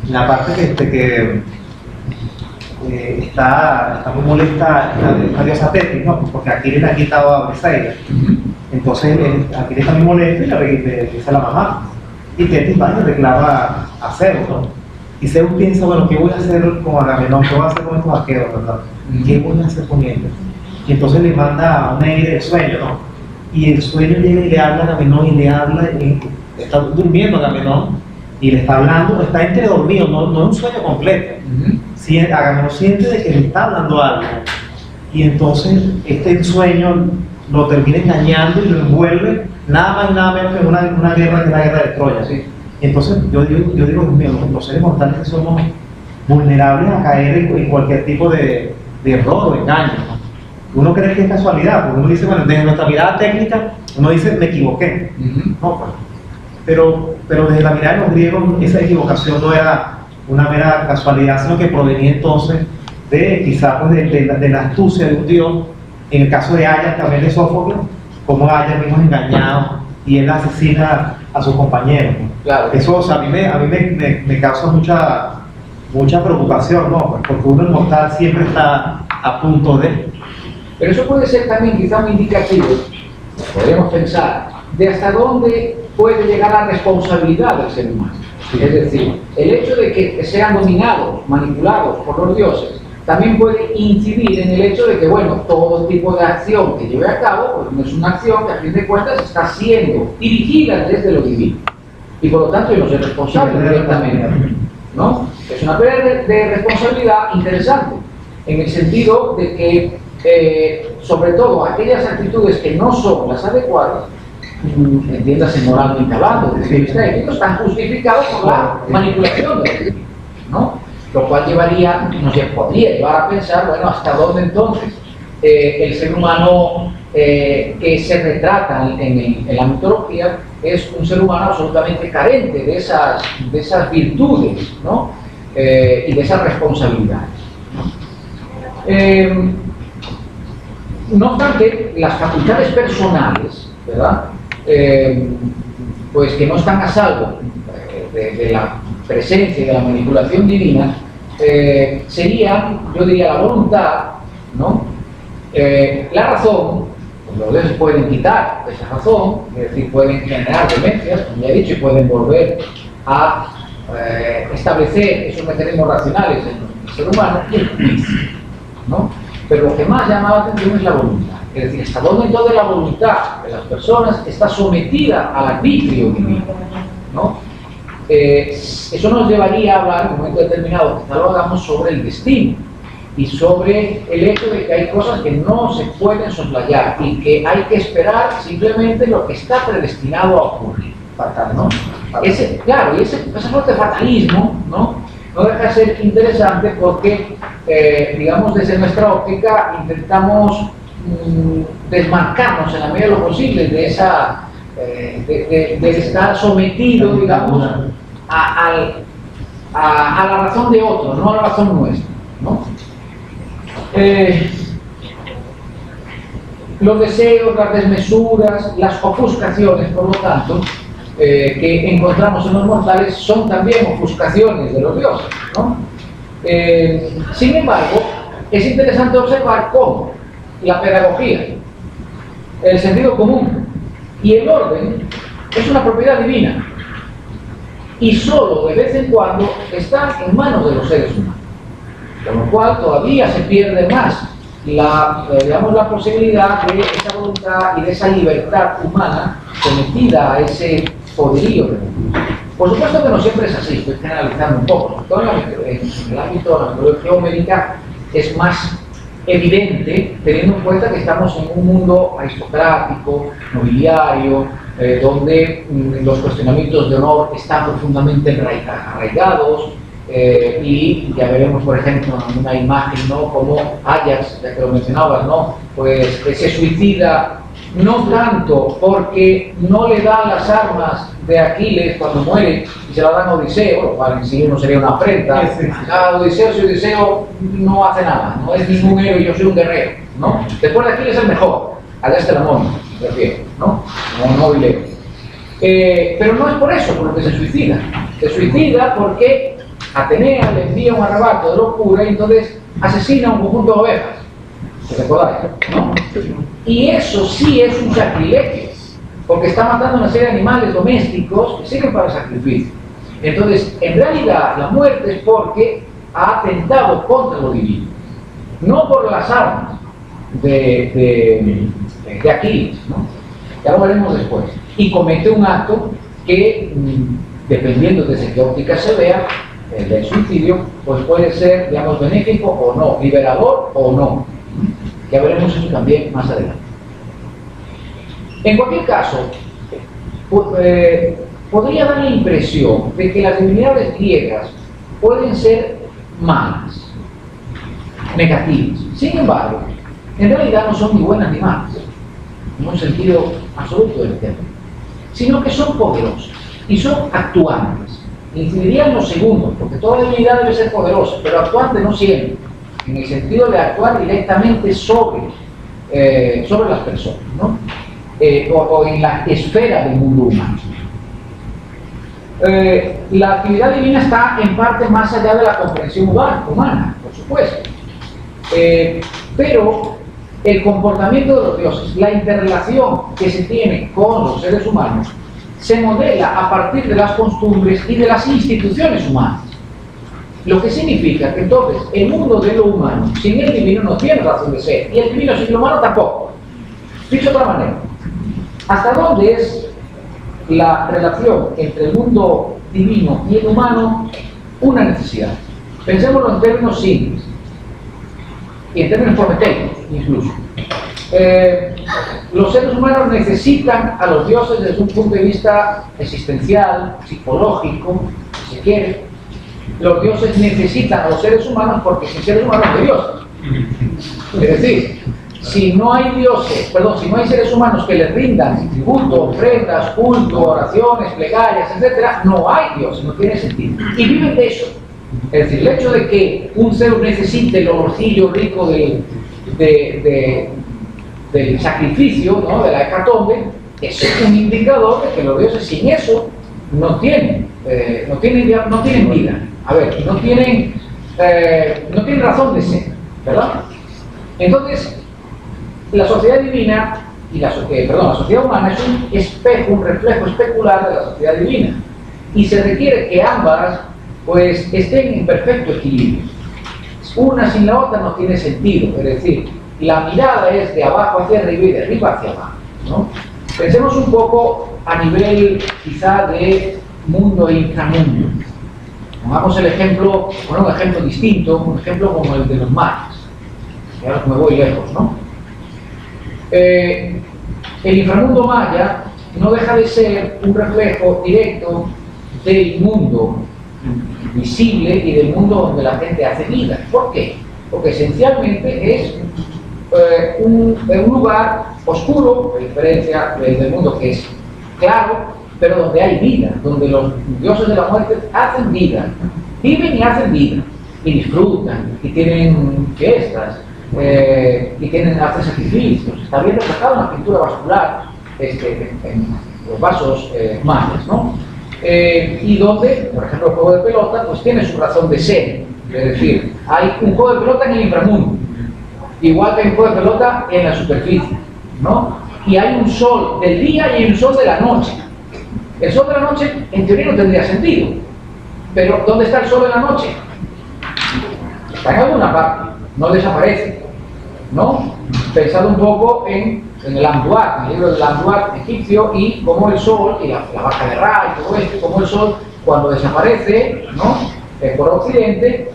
La parte que está muy molesta la diosa Tetis, ¿no? Porque Aquiles le ha quitado a Briseida. Entonces Aquiles está muy molesto y le dice a la mamá. Y Tetis va y reclama a Zeus, ¿no? Y Zeus piensa, bueno, ¿qué voy a hacer con Agamenón? ¿Qué voy a hacer con estos arqueros, verdad? ¿Qué voy a hacer con ellos? Y entonces le manda una idea del sueño, ¿no? Y el sueño llega y le habla a Agamenón y le habla, y está durmiendo Agamenón, y le está hablando, está entre dormido, no es un sueño completo. Agamenón siente de que le está hablando algo. Y entonces este sueño lo termina engañando y lo envuelve nada más y nada menos que una guerra, que es la guerra de Troya. Sí. Y entonces yo digo, Dios mío, los seres mortales que somos vulnerables a caer en cualquier tipo de error o engaño, ¿no? Uno cree que es casualidad, porque uno dice, bueno, desde nuestra mirada técnica, uno dice, me equivoqué. No, pues. Pero desde la mirada de los griegos, esa equivocación no era una mera casualidad, sino que provenía entonces de quizás pues, de la astucia de un dios. En el caso de Ajax, también de Sófocles, como Ajax mismo es engañado y él asesina a sus compañeros, ¿no? Claro. Eso, o sea, a mí me causa mucha preocupación, ¿no? Porque uno, el mortal, siempre está a punto de... Pero eso puede ser también quizá un indicativo, podríamos pensar, de hasta dónde puede llegar la responsabilidad del ser humano. Es decir, el hecho de que sean dominados, manipulados por los dioses, también puede incidir en el hecho de que, bueno, todo tipo de acción que lleve a cabo, pues no es una acción que a fin de cuentas está siendo dirigida desde lo divino. Y por lo tanto yo no soy responsable directamente, ¿no? Es una pérdida de responsabilidad interesante, en el sentido de que, sobre todo, aquellas actitudes que no son las adecuadas, entiéndase moralmente hablando, desde el vista ético, están justificadas por la manipulación de los divinos, ¿no? Lo cual podría llevar a pensar, bueno, hasta dónde entonces el ser humano que se retrata en la mitología es un ser humano absolutamente carente de esas virtudes, ¿no? Y de esas responsabilidades, ¿no? No obstante, las facultades personales, ¿verdad? Pues que no están a salvo de la presencia y de la manipulación divina, sería, yo diría, la voluntad, ¿no? La razón, pues los dioses pueden quitar esa razón, es decir, pueden generar demencias, como ya he dicho, y pueden volver a establecer esos mecanismos racionales en el ser humano y el juicio, ¿no? Pero lo que más llama la atención es la voluntad, es decir, hasta dónde entonces la voluntad de las personas está sometida al arbitrio divino, ¿no? Eso nos llevaría a hablar en un momento determinado, quizá lo hagamos, sobre el destino y sobre el hecho de que hay cosas que no se pueden soslayar y que hay que esperar simplemente lo que está predestinado a ocurrir. Fatal, ¿no? Claro, y ese fuerte fatalismo, ¿no? No deja de ser interesante porque, digamos, desde nuestra óptica intentamos desmarcarnos en la medida de lo posible de esa de estar sometido, digamos, a la razón de otros, no a la razón nuestra, ¿no? Los deseos, las desmesuras, las ofuscaciones, por lo tanto, que encontramos en los mortales son también ofuscaciones de los dioses, ¿no? Sin embargo, es interesante observar cómo la pedagogía, el sentido común y el orden es una propiedad divina y solo de vez en cuando están en manos de los seres humanos, con lo cual todavía se pierde más la posibilidad de esa voluntad y de esa libertad humana sometida a ese poderío de Dios. Por supuesto que no siempre es así, estoy generalizando un poco, sobre todo en el ámbito de la mitología homérica es más evidente, teniendo en cuenta que estamos en un mundo aristocrático, nobiliario, donde los cuestionamientos de honor están profundamente arraigados, y ya veremos, por ejemplo, en una imagen, ¿no?, como Ajax, ya que lo mencionabas, ¿no?, pues que se suicida no tanto porque no le da las armas de Aquiles cuando muere y se la dan a Odiseo, lo cual en sí no sería una afrenta. A Odiseo, si Odiseo no hace nada, no es ningún héroe, yo soy un guerrero, ¿no? Después de Aquiles es el mejor, allá está la mona, me refiero, ¿no? No Hileo. Pero no es por eso por lo que se suicida. Se suicida porque Atenea le envía un arrebato de locura y entonces asesina a un conjunto de ovejas. ¿Se recordáis? ¿No? Y eso sí es un sacrilegio, porque está matando una serie de animales domésticos que sirven para el sacrificio. Entonces, en realidad, la muerte es porque ha atentado contra lo divino, no por las armas de Aquiles, ¿no? Ya lo veremos después. Y comete un acto que, dependiendo desde qué óptica se vea, el del suicidio, pues puede ser, digamos, benéfico o no, liberador o no. Ya veremos eso también más adelante. En cualquier caso, podría dar la impresión de que las divinidades griegas pueden ser malas, negativas. Sin embargo, en realidad no son ni buenas ni malas, en un sentido absoluto del término, sino que son poderosas y son actuantes. Incidiría en los segundos, porque toda divinidad debe ser poderosa, pero actuante no siempre, en el sentido de actuar directamente sobre las personas, ¿no? O en la esfera del mundo humano. La actividad divina está en parte más allá de la comprensión humana, por supuesto. Pero el comportamiento de los dioses, la interrelación que se tiene con los seres humanos, se modela a partir de las costumbres y de las instituciones humanas. Lo que significa que entonces el mundo de lo humano sin el divino no tiene razón de ser, y el divino sin lo humano tampoco. Dicho de otra manera, ¿hasta dónde es la relación entre el mundo divino y el humano una necesidad? Pensémoslo en términos simples y en términos prometeicos incluso. Los seres humanos necesitan a los dioses desde un punto de vista existencial, psicológico, si se quiere. Los dioses necesitan a los seres humanos porque sin seres humanos no hay dioses. Es decir, si no hay dioses, si no hay seres humanos que les rindan tributo, ofrendas, culto, oraciones, plegarias, etc., no hay dioses, no tiene sentido. Y viven de eso. Es decir, el hecho de que un ser necesite el olorcillo rico del sacrificio, ¿no?, de la hecatombe, es un indicador de que los dioses sin eso no tienen vida. A ver, no tienen razón de ser, ¿verdad? Entonces, la sociedad divina y la sociedad humana es un espejo, un reflejo especular de la sociedad divina, y se requiere que ambas pues estén en perfecto equilibrio. Una sin la otra no tiene sentido, es decir, la mirada es de abajo hacia arriba y de arriba hacia abajo, ¿no? Pensemos un poco a nivel quizá de mundo e inframundo. Pongamos un ejemplo distinto, un ejemplo como el de los mayas. Y ahora me voy lejos, ¿no? El inframundo maya no deja de ser un reflejo directo del mundo visible y del mundo donde la gente hace vida. ¿Por qué? Porque esencialmente es un lugar oscuro, a diferencia del mundo que es claro, pero donde hay vida, donde los dioses de la muerte hacen vida, viven y hacen vida, y disfrutan, y tienen fiestas, hacen sacrificios. Está bien reflejado en la pintura vascular, en los vasos mayas, ¿no? Y donde, por ejemplo, el juego de pelota, pues tiene su razón de ser. Es decir, hay un juego de pelota en el inframundo, igual que hay un juego de pelota en la superficie, ¿no? Y hay un sol del día y hay un sol de la noche. El sol de la noche, en teoría, no tendría sentido. Pero, ¿dónde está el sol de la noche? Está en alguna parte, no desaparece, ¿no? Pensad un poco en el Amduat, en el libro del Amduat egipcio, y cómo el sol, y la vaca de Ra y todo esto, cómo el sol, cuando desaparece, ¿no?, por occidente,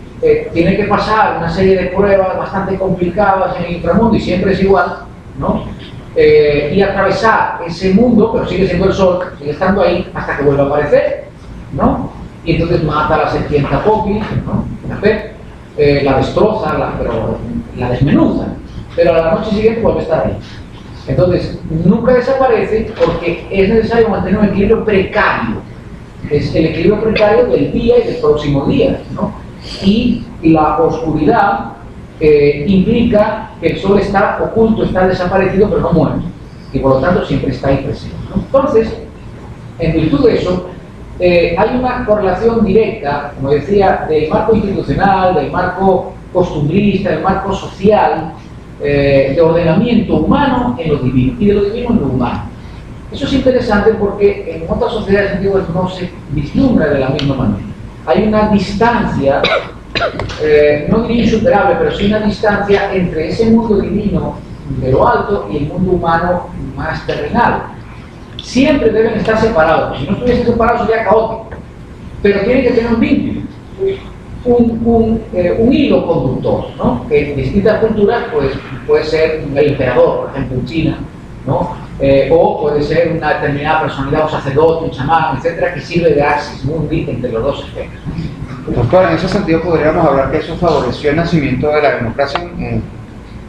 tiene que pasar una serie de pruebas bastante complicadas en el inframundo y siempre es igual, ¿no? Y atravesar ese mundo, pero sigue siendo el sol, sigue estando ahí hasta que vuelva a aparecer, ¿no? Y entonces mata a la serpiente Apopis, ¿no? La destroza, pero la desmenuza, pero a la noche siguiente vuelve a estar ahí. Entonces, nunca desaparece porque es necesario mantener un equilibrio precario. Es el equilibrio precario del día y del próximo día, ¿no? Y la oscuridad implica que el sol está oculto, está desaparecido, pero no muerto. Y por lo tanto siempre está ahí presente, ¿no? Entonces, en virtud de eso, hay una correlación directa, como decía, del marco institucional, del marco costumbrista, del marco social, de ordenamiento humano en lo divino y de lo divino en lo humano. Eso es interesante porque en otras sociedades antiguas no se vislumbra de la misma manera. Hay una distancia, no diría insuperable, pero sí una distancia entre ese mundo divino de lo alto y el mundo humano más terrenal. Siempre deben estar separados. Si no estuviesen separados sería caótico, pero tienen que tener un vínculo, un hilo conductor, ¿no? Que en distintas culturas pues, puede ser el emperador, por ejemplo en China, ¿no? O puede ser una determinada personalidad, un sacerdote, un chamán, etcétera, que sirve de axis mundi entre los dos extremos. Doctor, en ese sentido podríamos hablar que eso favoreció el nacimiento de la democracia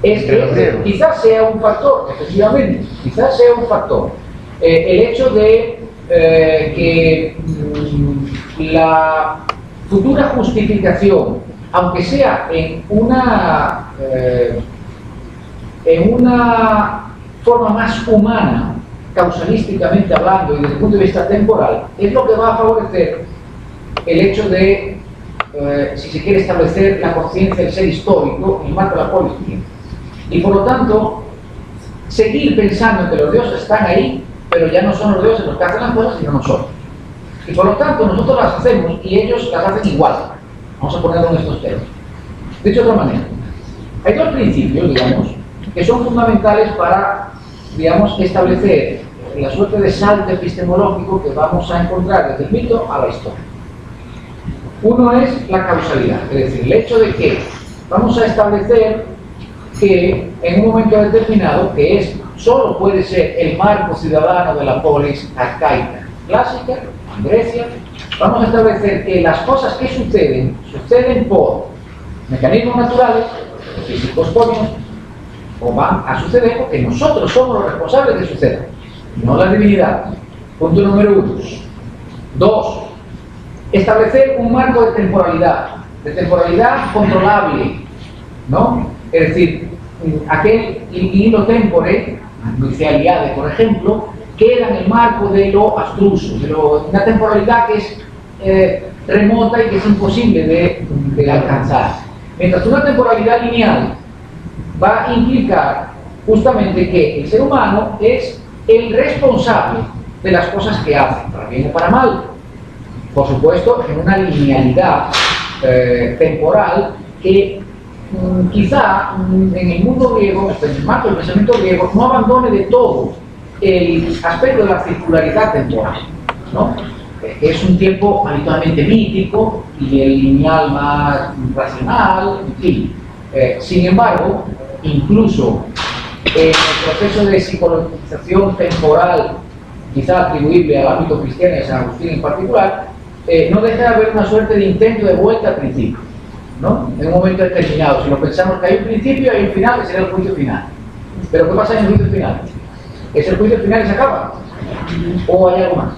entre los griegos. Quizás sea un factor, efectivamente, quizás sea un factor. El hecho de que la futura justificación, aunque sea en una forma más humana, causalísticamente hablando y desde el punto de vista temporal, es lo que va a favorecer el hecho de, si se quiere establecer la conciencia del ser histórico en el marco de la polis. Y por lo tanto, seguir pensando en que los dioses están ahí, pero ya no son los dioses los que hacen las cosas, sino nosotros. Y por lo tanto, nosotros las hacemos y ellos las hacen igual. Vamos a ponerlo en estos términos. Dicho de otra manera, hay dos principios, digamos, que son fundamentales para, digamos, establecer la suerte de salto epistemológico que vamos a encontrar desde el mito a la historia. Uno es la causalidad, es decir, el hecho de que vamos a establecer que en un momento determinado, que es solo puede ser el marco ciudadano de la polis arcaica clásica, en Grecia, vamos a establecer que las cosas que suceden por mecanismos naturales, físicos ponios, o van a suceder porque nosotros somos los responsables de que sucedan, no la divinidad. Punto número 1. 2. Establecer un marco de temporalidad controlable, ¿no? Es decir, aquel hilo tempore, Lucialiade, por ejemplo, queda en el marco de lo abstruso, de una temporalidad que es remota y que es imposible de alcanzar. Mientras que una temporalidad lineal va a implicar justamente que el ser humano es el responsable de las cosas que hace, para bien o para mal. Por supuesto, en una linealidad temporal que quizá en el mundo griego, en el marco del pensamiento griego, no abandone de todo el aspecto de la circularidad temporal, ¿no? Es un tiempo habitualmente mítico y el lineal más racional, en fin. Sin embargo, incluso en el proceso de psicologización temporal, quizá atribuible al ámbito cristiano y a San Agustín en particular, no deja de haber una suerte de intento de vuelta al principio, ¿no? En un momento determinado. Si lo pensamos que hay un principio, hay un final, que será el juicio final. Pero ¿qué pasa en el juicio final? ¿Es el juicio final y se acaba? ¿O hay algo más?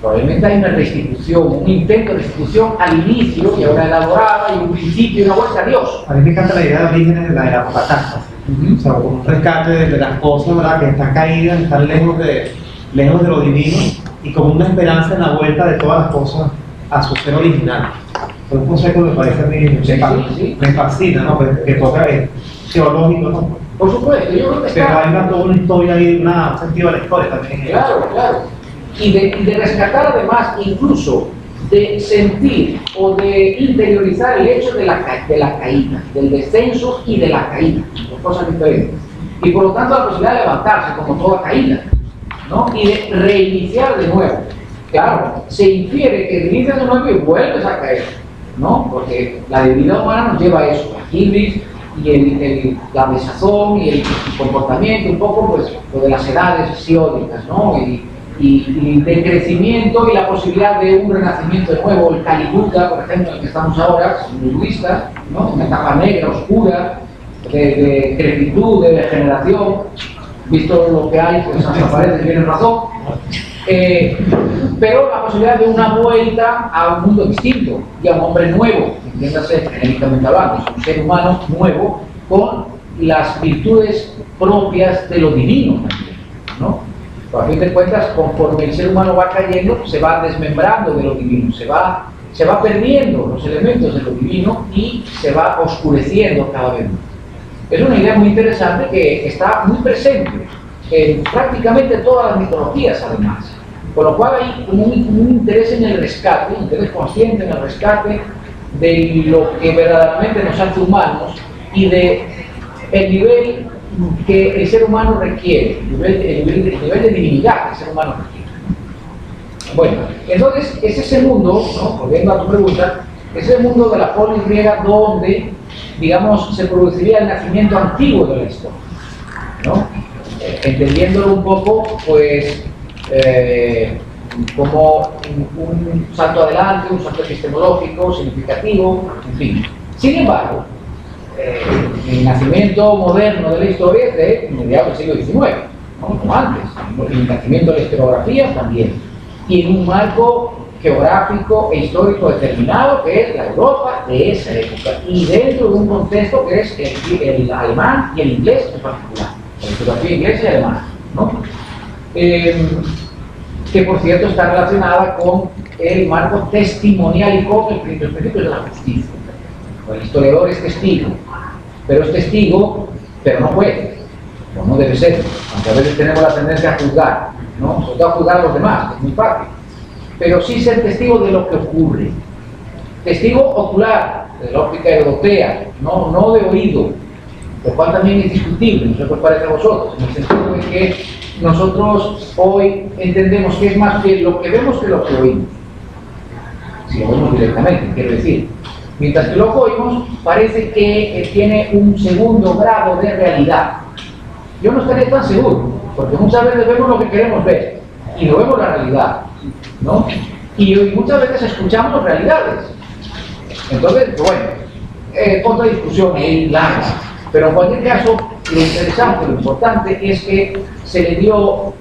Probablemente hay una restitución, un intento de restitución al inicio, y ahora elaborada, y un principio y una vuelta a Dios. A mí me encanta la idea de orígenes de la catástrofe. O sea, un rescate de las cosas, ¿verdad?, que están caídas, están lejos de lo divino, y como una esperanza en la vuelta de todas las cosas a su ser original. Es un concepto que me parece a mí, me fascina, ¿no? Que toca es teológico, ¿no? Por supuesto, yo creo que está... Pero hay toda una historia ahí, un sentido de la historia también. Claro, claro. Y de rescatar además, incluso, de sentir o de interiorizar el hecho de la caída, del descenso y de la caída, dos cosas diferentes. Y por lo tanto la posibilidad de levantarse como toda caída, ¿no? Y de reiniciar de nuevo. Claro, se infiere que reinicias de nuevo y vuelves a caer. ¿no? Porque la debilidad humana nos lleva a eso, a Hilbig, y la desazón y el comportamiento, un poco pues lo de las edades psiódicas, ¿no? Y del crecimiento y la posibilidad de un renacimiento de nuevo, el Kali-yuga, por ejemplo, en el que estamos ahora, como hinduistas, ¿no? Una etapa negra, oscura, de crepitud, de degeneración, visto lo que hay, pues hasta parece tienen razón, pero la posibilidad de una vuelta a un mundo distinto y a un hombre nuevo, entiéndase genéricamente hablando, es un ser humano nuevo con las virtudes propias de lo divino también, ¿no? A fin de cuentas, conforme el ser humano va cayendo, se va desmembrando de lo divino, se va perdiendo los elementos de lo divino y se va oscureciendo cada vez más. Es una idea muy interesante que está muy presente en prácticamente todas las mitologías, además. Con lo cual hay un interés en el rescate, un interés consciente en el rescate de lo que verdaderamente nos hace humanos y de el nivel que el ser humano requiere, el nivel de divinidad que el ser humano requiere. Bueno, entonces es ese mundo, ¿no? Volviendo a tu pregunta, es el mundo de la polis griega donde, digamos, se produciría el nacimiento antiguo de la historia, ¿no? Entendiéndolo un poco, pues, como un salto adelante, un salto epistemológico, significativo, en fin. Sin embargo, el nacimiento moderno de la historia es de mediados del siglo XIX, ¿no? Como antes, el nacimiento de la historiografía también, y en un marco geográfico e histórico determinado que es la Europa de esa época, y dentro de un contexto que es el alemán y el inglés en particular, la historiografía inglesa y alemana, ¿no? Que por cierto está relacionada con el marco testimonial y con los principios de la justicia. El historiador es testigo, pero es testigo, pero no juez, o no debe ser, aunque a veces tenemos la tendencia a juzgar, ¿no? Sobre todo a juzgar a los demás, que es muy fácil, pero sí ser testigo de lo que ocurre, testigo ocular, de la óptica europea, no de oído, lo cual también es discutible, no sé qué os parece a vosotros, en el sentido de que nosotros hoy entendemos que es más que lo que vemos que lo que oímos, si lo vemos directamente, quiero decir. Mientras que lo que oímos parece que tiene un segundo grado de realidad. Yo no estaré tan seguro, porque muchas veces vemos lo que queremos ver, y no vemos la realidad, ¿no? Y muchas veces escuchamos realidades. Entonces, bueno, otra discusión ahí larga. Pero en cualquier caso, lo interesante, lo importante es que se le dio,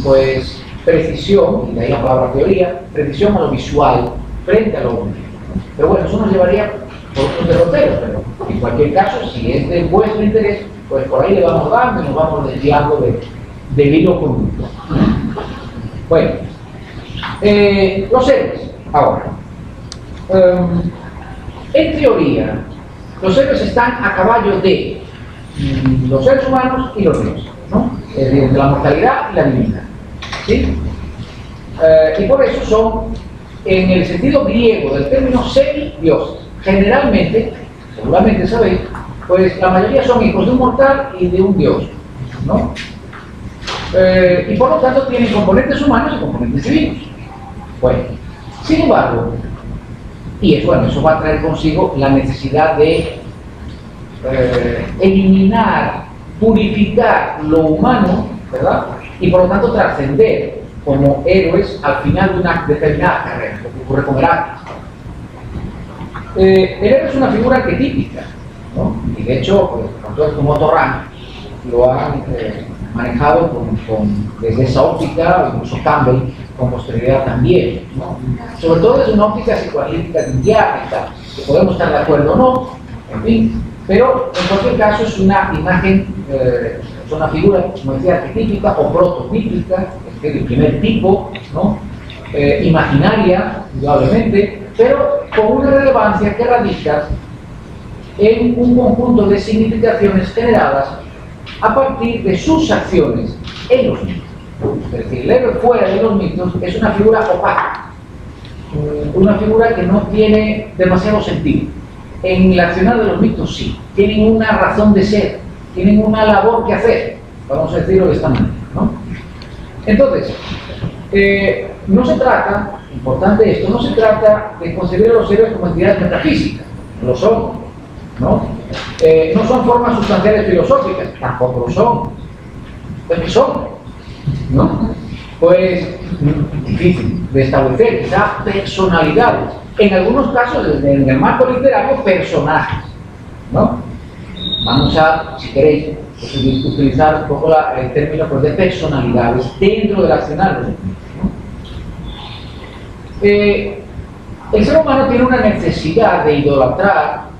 pues, precisión, y de ahí la palabra teoría, precisión a lo visual frente a lo audiovisual. Pero bueno, eso nos llevaría por otros derroteros, pero en cualquier caso, si es de vuestro interés, pues por ahí le vamos dando y nos vamos desviando del hilo conductor. Bueno, los héroes, ahora. En teoría, los héroes están a caballo de los seres humanos y los dioses, ¿no? Es decir, entre la mortalidad y la divinidad, ¿sí? Y por eso son, en el sentido griego del término, semidioses. Generalmente, seguramente sabéis, pues la mayoría son hijos de un mortal y de un dios, ¿no? Y por lo tanto tienen componentes humanos y componentes divinos. Bueno, sin embargo, y es bueno, eso va a traer consigo la necesidad de eliminar, purificar lo humano, ¿verdad? Y por lo tanto trascender como héroes al final de una determinada carrera, lo que ocurre con Heracles. El héroe es una figura arquetípica, ¿no? Y de hecho, pues, autores como Torrán lo han manejado desde esa óptica, o incluso Campbell con posterioridad también, ¿no? Sobre todo desde una óptica psicoanalítica diática, que podemos estar de acuerdo o no, en fin, pero en cualquier caso es una imagen, es una figura, como decía, arquetípica o prototípica, es decir, el primer tipo, ¿no? Imaginaria, indudablemente, pero con una relevancia que radica en un conjunto de significaciones generadas a partir de sus acciones en los mitos. Es decir, el héroe fuera de los mitos es una figura opaca, una figura que no tiene demasiado sentido. En el accionar de los mitos sí, tienen una razón de ser, tienen una labor que hacer, vamos a decirlo de esta manera, ¿no? Entonces, no se trata importante esto, no se trata de concebir a los héroes como entidades metafísicas, lo son, ¿no? No son formas sustanciales filosóficas, tampoco lo son. Pues ¿qué son? ¿No? Pues difícil de establecer, quizá personalidades. En algunos casos, en el marco literario, personajes, ¿no? Vamos a, si queréis, utilizar un poco el término pues, de personalidades dentro del accionario. El ser humano tiene una necesidad de idolatrar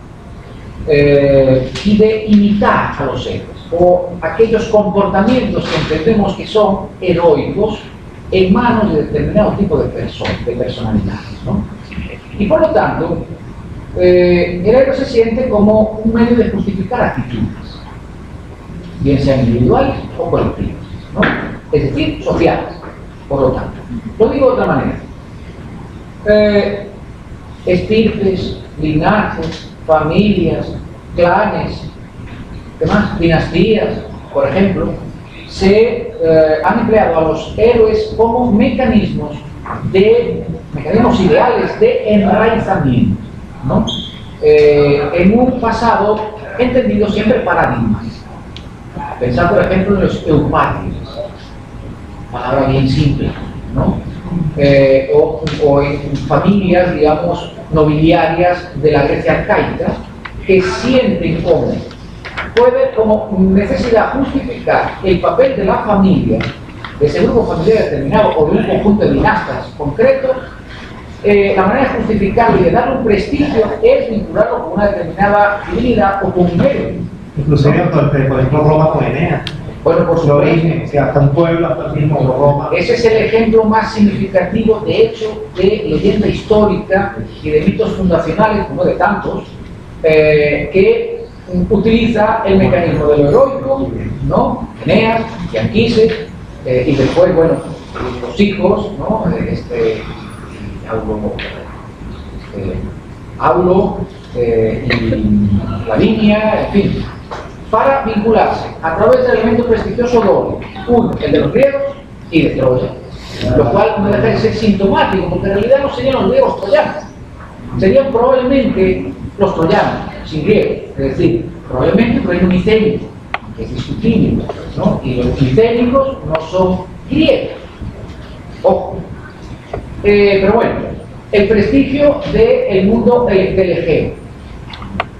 y de imitar a los héroes, o aquellos comportamientos que entendemos que son heroicos en manos de determinado tipo de personalidades, ¿no? Y por lo tanto, el héroe se siente como un medio de justificar actitudes, bien sean individuales o colectivas, ¿no? Es decir, sociales, por lo tanto. Lo digo de otra manera. Estirpes, linajes, familias, clanes, demás, dinastías, por ejemplo, se han empleado a los héroes como mecanismos ideales de enraizamiento, ¿no? En un pasado entendido siempre paradigmas. Pensad, por ejemplo, en los eupátrides, palabra bien simple, ¿no? O en familias, digamos, nobiliarias de la Grecia arcaica, que sienten como necesidad justificar el papel de la familia, de ese grupo familiar determinado o de un conjunto de dinastas concretos. La manera de justificarlo y de darle un prestigio es vincularlo con una determinada divinidad o con un héroe. Inclusive, por ejemplo, Roma con Eneas. Bueno, por su origen, o sea, hasta un pueblo, hasta el mismo Roma. Ese es el ejemplo más significativo, de hecho, de leyenda histórica y de mitos fundacionales, como de tantos, que utiliza el mecanismo de lo heroico, ¿no? Eneas, Anquises, y después, bueno, los hijos, ¿no? Aulo y Lavinia, en fin, para vincularse a través del elemento prestigioso doble, uno, el de los griegos y de Troya, lo cual no deja de ser sintomático, porque en realidad no serían los griegos troyanos, serían probablemente los troyanos, sin griegos, es decir, probablemente un reino micénico, que es discutible, ¿no? Y los micénicos no son griegos, ojo. Pero bueno, el prestigio del mundo del Egeo,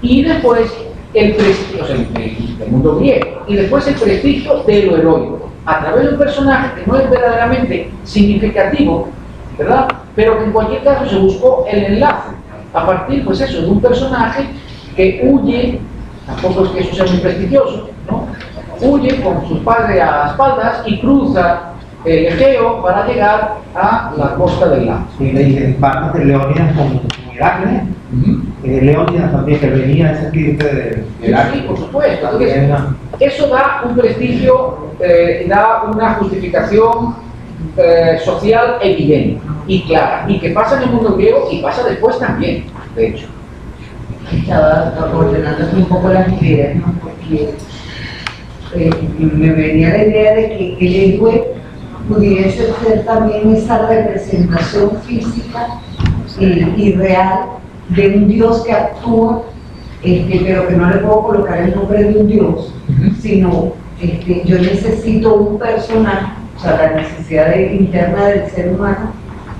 y después el prestigio, o sea, del mundo griego, y después el prestigio de lo heroico, a través de un personaje que no es verdaderamente significativo, ¿verdad? Pero que en cualquier caso se buscó el enlace, a partir, pues eso, de un personaje que huye, tampoco es que eso sea muy prestigioso, ¿no? Huye con sus padres a las espaldas y cruza el Egeo para llegar a la costa del lago. Y le dije, parte de Leónidas con Heracles. Leónidas también, que venía a ese tipo de Sí, por supuesto. Entonces, eso da un prestigio, da una justificación social evidente y clara, y que pasa en el mundo griego y pasa después también, de hecho. Estaba ordenando un poco las ideas, ¿no? Porque me venía la idea de que el héroe pudiese ser también esa representación física y real de un Dios que actúa, pero que no le puedo colocar el nombre de un Dios, sino yo necesito un personaje, o sea, la necesidad interna del ser humano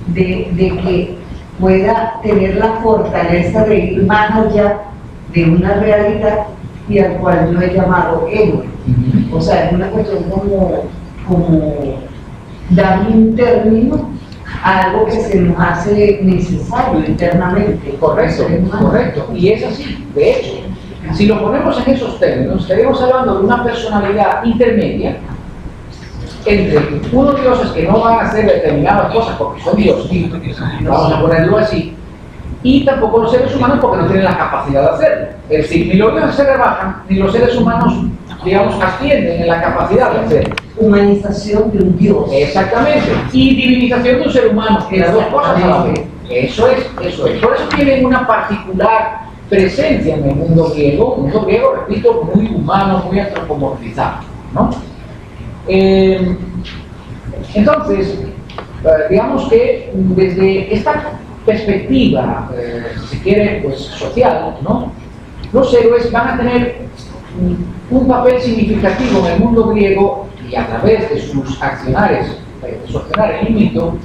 de que pueda tener la fortaleza de ir más allá de una realidad y al cual yo he llamado héroe. O sea, es una cuestión como darle un término a algo que se nos hace necesario internamente. Correcto, correcto. Y es así, de hecho. Si lo ponemos en esos términos, estaríamos hablando de una personalidad intermedia entre unos dioses que no van a hacer determinadas cosas porque son dioses, vamos a ponerlo así, y tampoco los seres humanos porque no tienen la capacidad de hacerlo. Es decir, ni los dioses se rebajan, ni los seres humanos, digamos, ascienden en la capacidad de hacerlo. Humanización de un dios. Exactamente. Y divinización de un ser humano, que las dos cosas a la vez. Eso es. Por eso tienen una particular presencia en el mundo griego, repito, muy humano, muy antropomorfizado, ¿no? Entonces, Digamos que desde esta perspectiva, si se quiere, pues social, ¿no? Los héroes van a tener un papel significativo en el mundo griego y a través de sus accionares, de su accionar en el mito,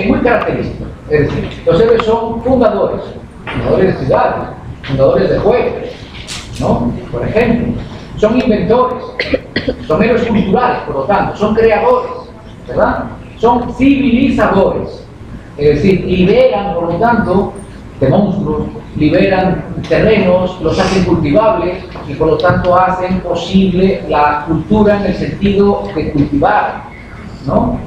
muy característico. Es decir, los héroes son fundadores de ciudades, fundadores de juegos, ¿no? Por ejemplo, son inventores, son héroes culturales, por lo tanto, son creadores, ¿verdad? Son civilizadores, es decir, liberan, por lo tanto, de monstruos, liberan terrenos, los hacen cultivables y por lo tanto hacen posible la cultura en el sentido de cultivar, ¿no?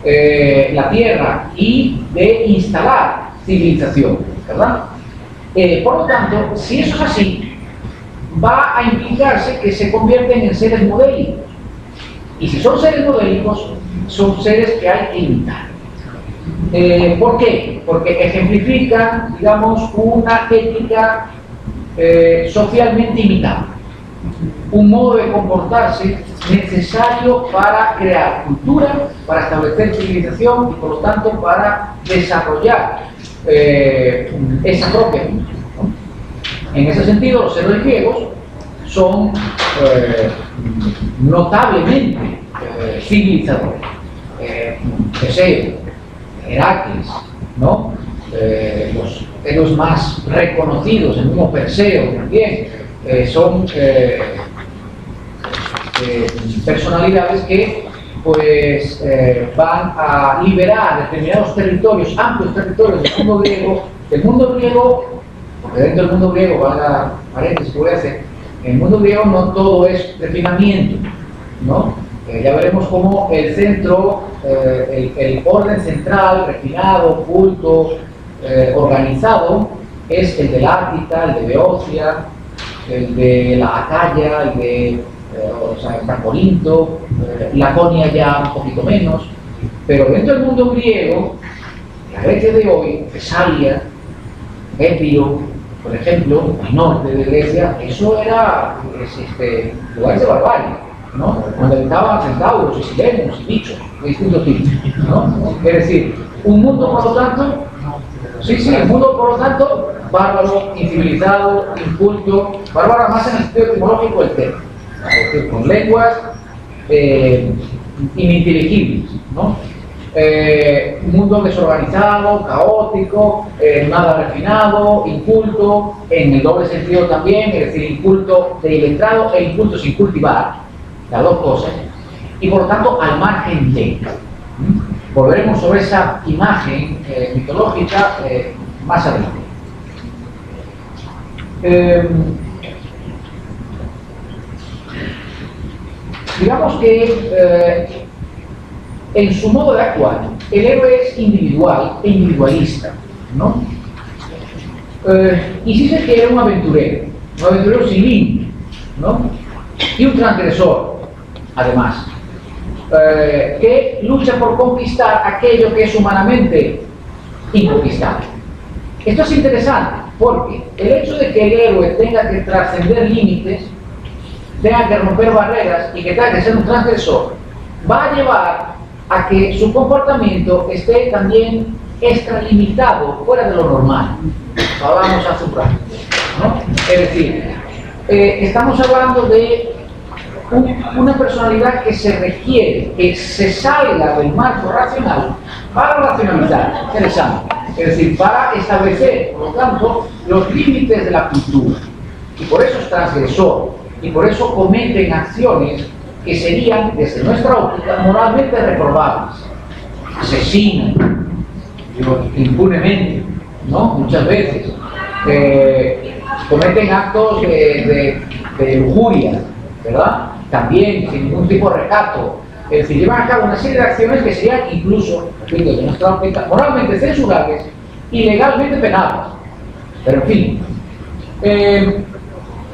La tierra y de instalar civilización, ¿verdad? Por lo tanto, si eso es así, va a implicarse que se convierten en seres modélicos. Y si son seres modélicos, son seres que hay que imitar. ¿Por qué? Porque ejemplifican, digamos, una ética socialmente imitable, un modo de comportarse necesario para crear cultura, para establecer civilización y por lo tanto para desarrollar esa propia cultura, ¿no? En ese sentido, los héroes griegos son notablemente civilizadores. Teseo, Heracles, ¿no? Los héroes más reconocidos, el mismo Perseo también, son personalidades que pues van a liberar determinados territorios, amplios territorios del mundo griego, porque dentro del mundo griego, valga paréntesis, en el mundo griego no todo es refinamiento, ¿no? Ya veremos cómo el centro, el orden central, refinado, culto, organizado, es el de la Ática, el de Beocia, el de la Acaya, el de Corinto, Laconia ya un poquito menos, pero dentro del mundo griego, la Grecia de hoy, Tesalia, Epiro, por ejemplo, al norte de Grecia, eso era lugares de barbarie, ¿no? Donde habitaban centauros y sirenos y bichos de distintos tipos, ¿no? Es decir, un mundo por lo tanto, un mundo por lo tanto, bárbaro, incivilizado, inculto, bárbaro además en el sentido etimológico del término, es decir, con lenguas ininteligibles, ¿no? Un mundo desorganizado, caótico, nada refinado, inculto, en el doble sentido también, es decir, inculto de iletrado e inculto sin cultivar, las dos cosas, y por lo tanto al margen de. Volveremos sobre esa imagen mitológica más adelante. Digamos que en su modo de actuar, el héroe es individual e individualista, ¿no? Y si se quiere un aventurero sin límite, ¿no? Y un transgresor, además, que lucha por conquistar aquello que es humanamente inconquistable. Esto es interesante, porque el hecho de que el héroe tenga que trascender límites, tenga que romper barreras y que tenga que ser un transgresor, va a llevar a que su comportamiento esté también extralimitado, fuera de lo normal. Hablamos hace un rato, ¿no? Es decir, estamos hablando de una personalidad que se requiere, que se salga del marco racional para racionalizar, interesante, es decir, para establecer, por lo tanto, los límites de la cultura. Y por eso es transgresor, y por eso cometen acciones que serían, desde nuestra óptica, moralmente reprobables. Asesinan impunemente, ¿no? Muchas veces. Cometen actos de lujuria, ¿verdad? También sin ningún tipo de recato. Es decir, llevan a cabo una serie de acciones que serían incluso, desde nuestra óptica, moralmente censurables y legalmente penables. Pero en fin.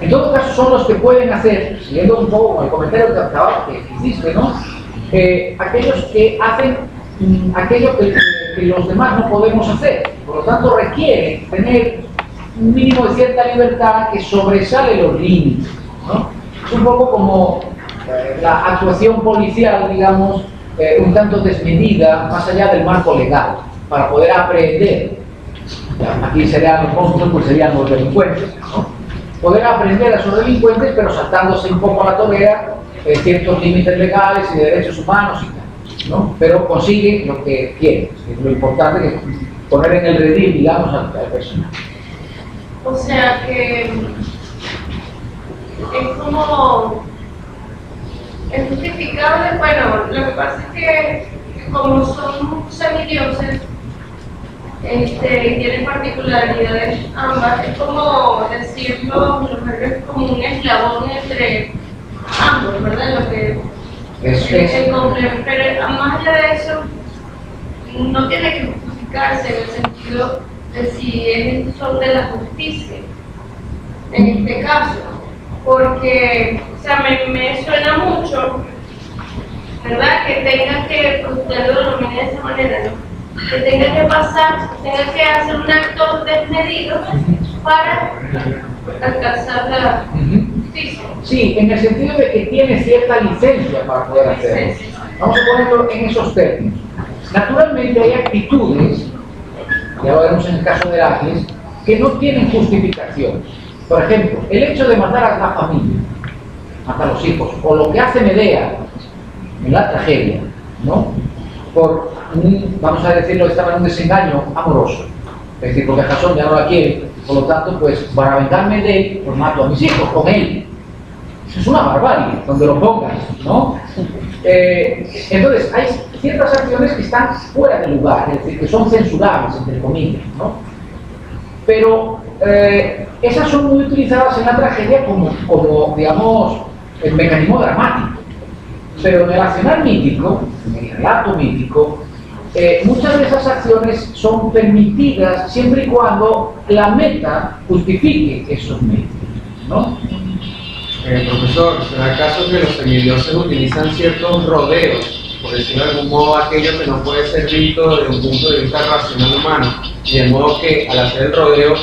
En todo caso son los que pueden hacer, siguiendo un poco el comentario que hiciste, ¿no? Aquellos que hacen aquello que los demás no podemos hacer. Por lo tanto, requieren tener un mínimo de cierta libertad que sobresale los límites, ¿no? Es un poco como la actuación policial, digamos, un tanto desmedida, más allá del marco legal, para poder aprender. Aquí serían los monstruos, pues serían los delincuentes, ¿no? Poder aprender a esos delincuentes, pero saltándose un poco a la torera ciertos límites legales y de derechos humanos y tal, ¿no? Pero consigue lo que quiere, que es lo importante, que poner en el redil, digamos, al personaje. O sea que es como, es justificable. Bueno, lo que pasa es que como son semidioses, y tienen particularidades ambas, es como decirlo, es como un eslabón entre ambos, ¿verdad? Lo que pero más allá de eso, no tiene que justificarse en el sentido de si son de la justicia, en este caso, porque, o sea, me suena mucho, ¿verdad? Que tenga que, pues usted lo denomina de esa manera, ¿no? Que tenga que pasar, tenga que hacer un acto desmedido para alcanzar la justicia. Sí, en el sentido de que tiene cierta licencia para poder hacerlo. Vamos a ponerlo en esos términos. Naturalmente hay actitudes, ya lo veremos en el caso de Heracles, que no tienen justificación. Por ejemplo, el hecho de matar a la familia, matar a los hijos, o lo que hace Medea en la tragedia, ¿no? Por vamos a decirlo, estaba en un desengaño amoroso, es decir, porque Jasón ya no la quiere, por lo tanto, pues para vengarme de él, pues mato a mis hijos con él. Eso es una barbarie, donde lo pongas, ¿no? Entonces, hay ciertas acciones que están fuera de lugar, es decir, que son censurables, entre comillas, ¿no? Pero esas son muy utilizadas en la tragedia como digamos, el mecanismo dramático. Pero en el accionar mítico, en el relato mítico, muchas de esas acciones son permitidas siempre y cuando la meta justifique esos medios, ¿no? Profesor, ¿será acaso que los semidioses utilizan ciertos rodeos, por decirlo de algún modo, aquello que no puede ser visto desde un punto de vista racional humano, y de modo que al hacer el rodeo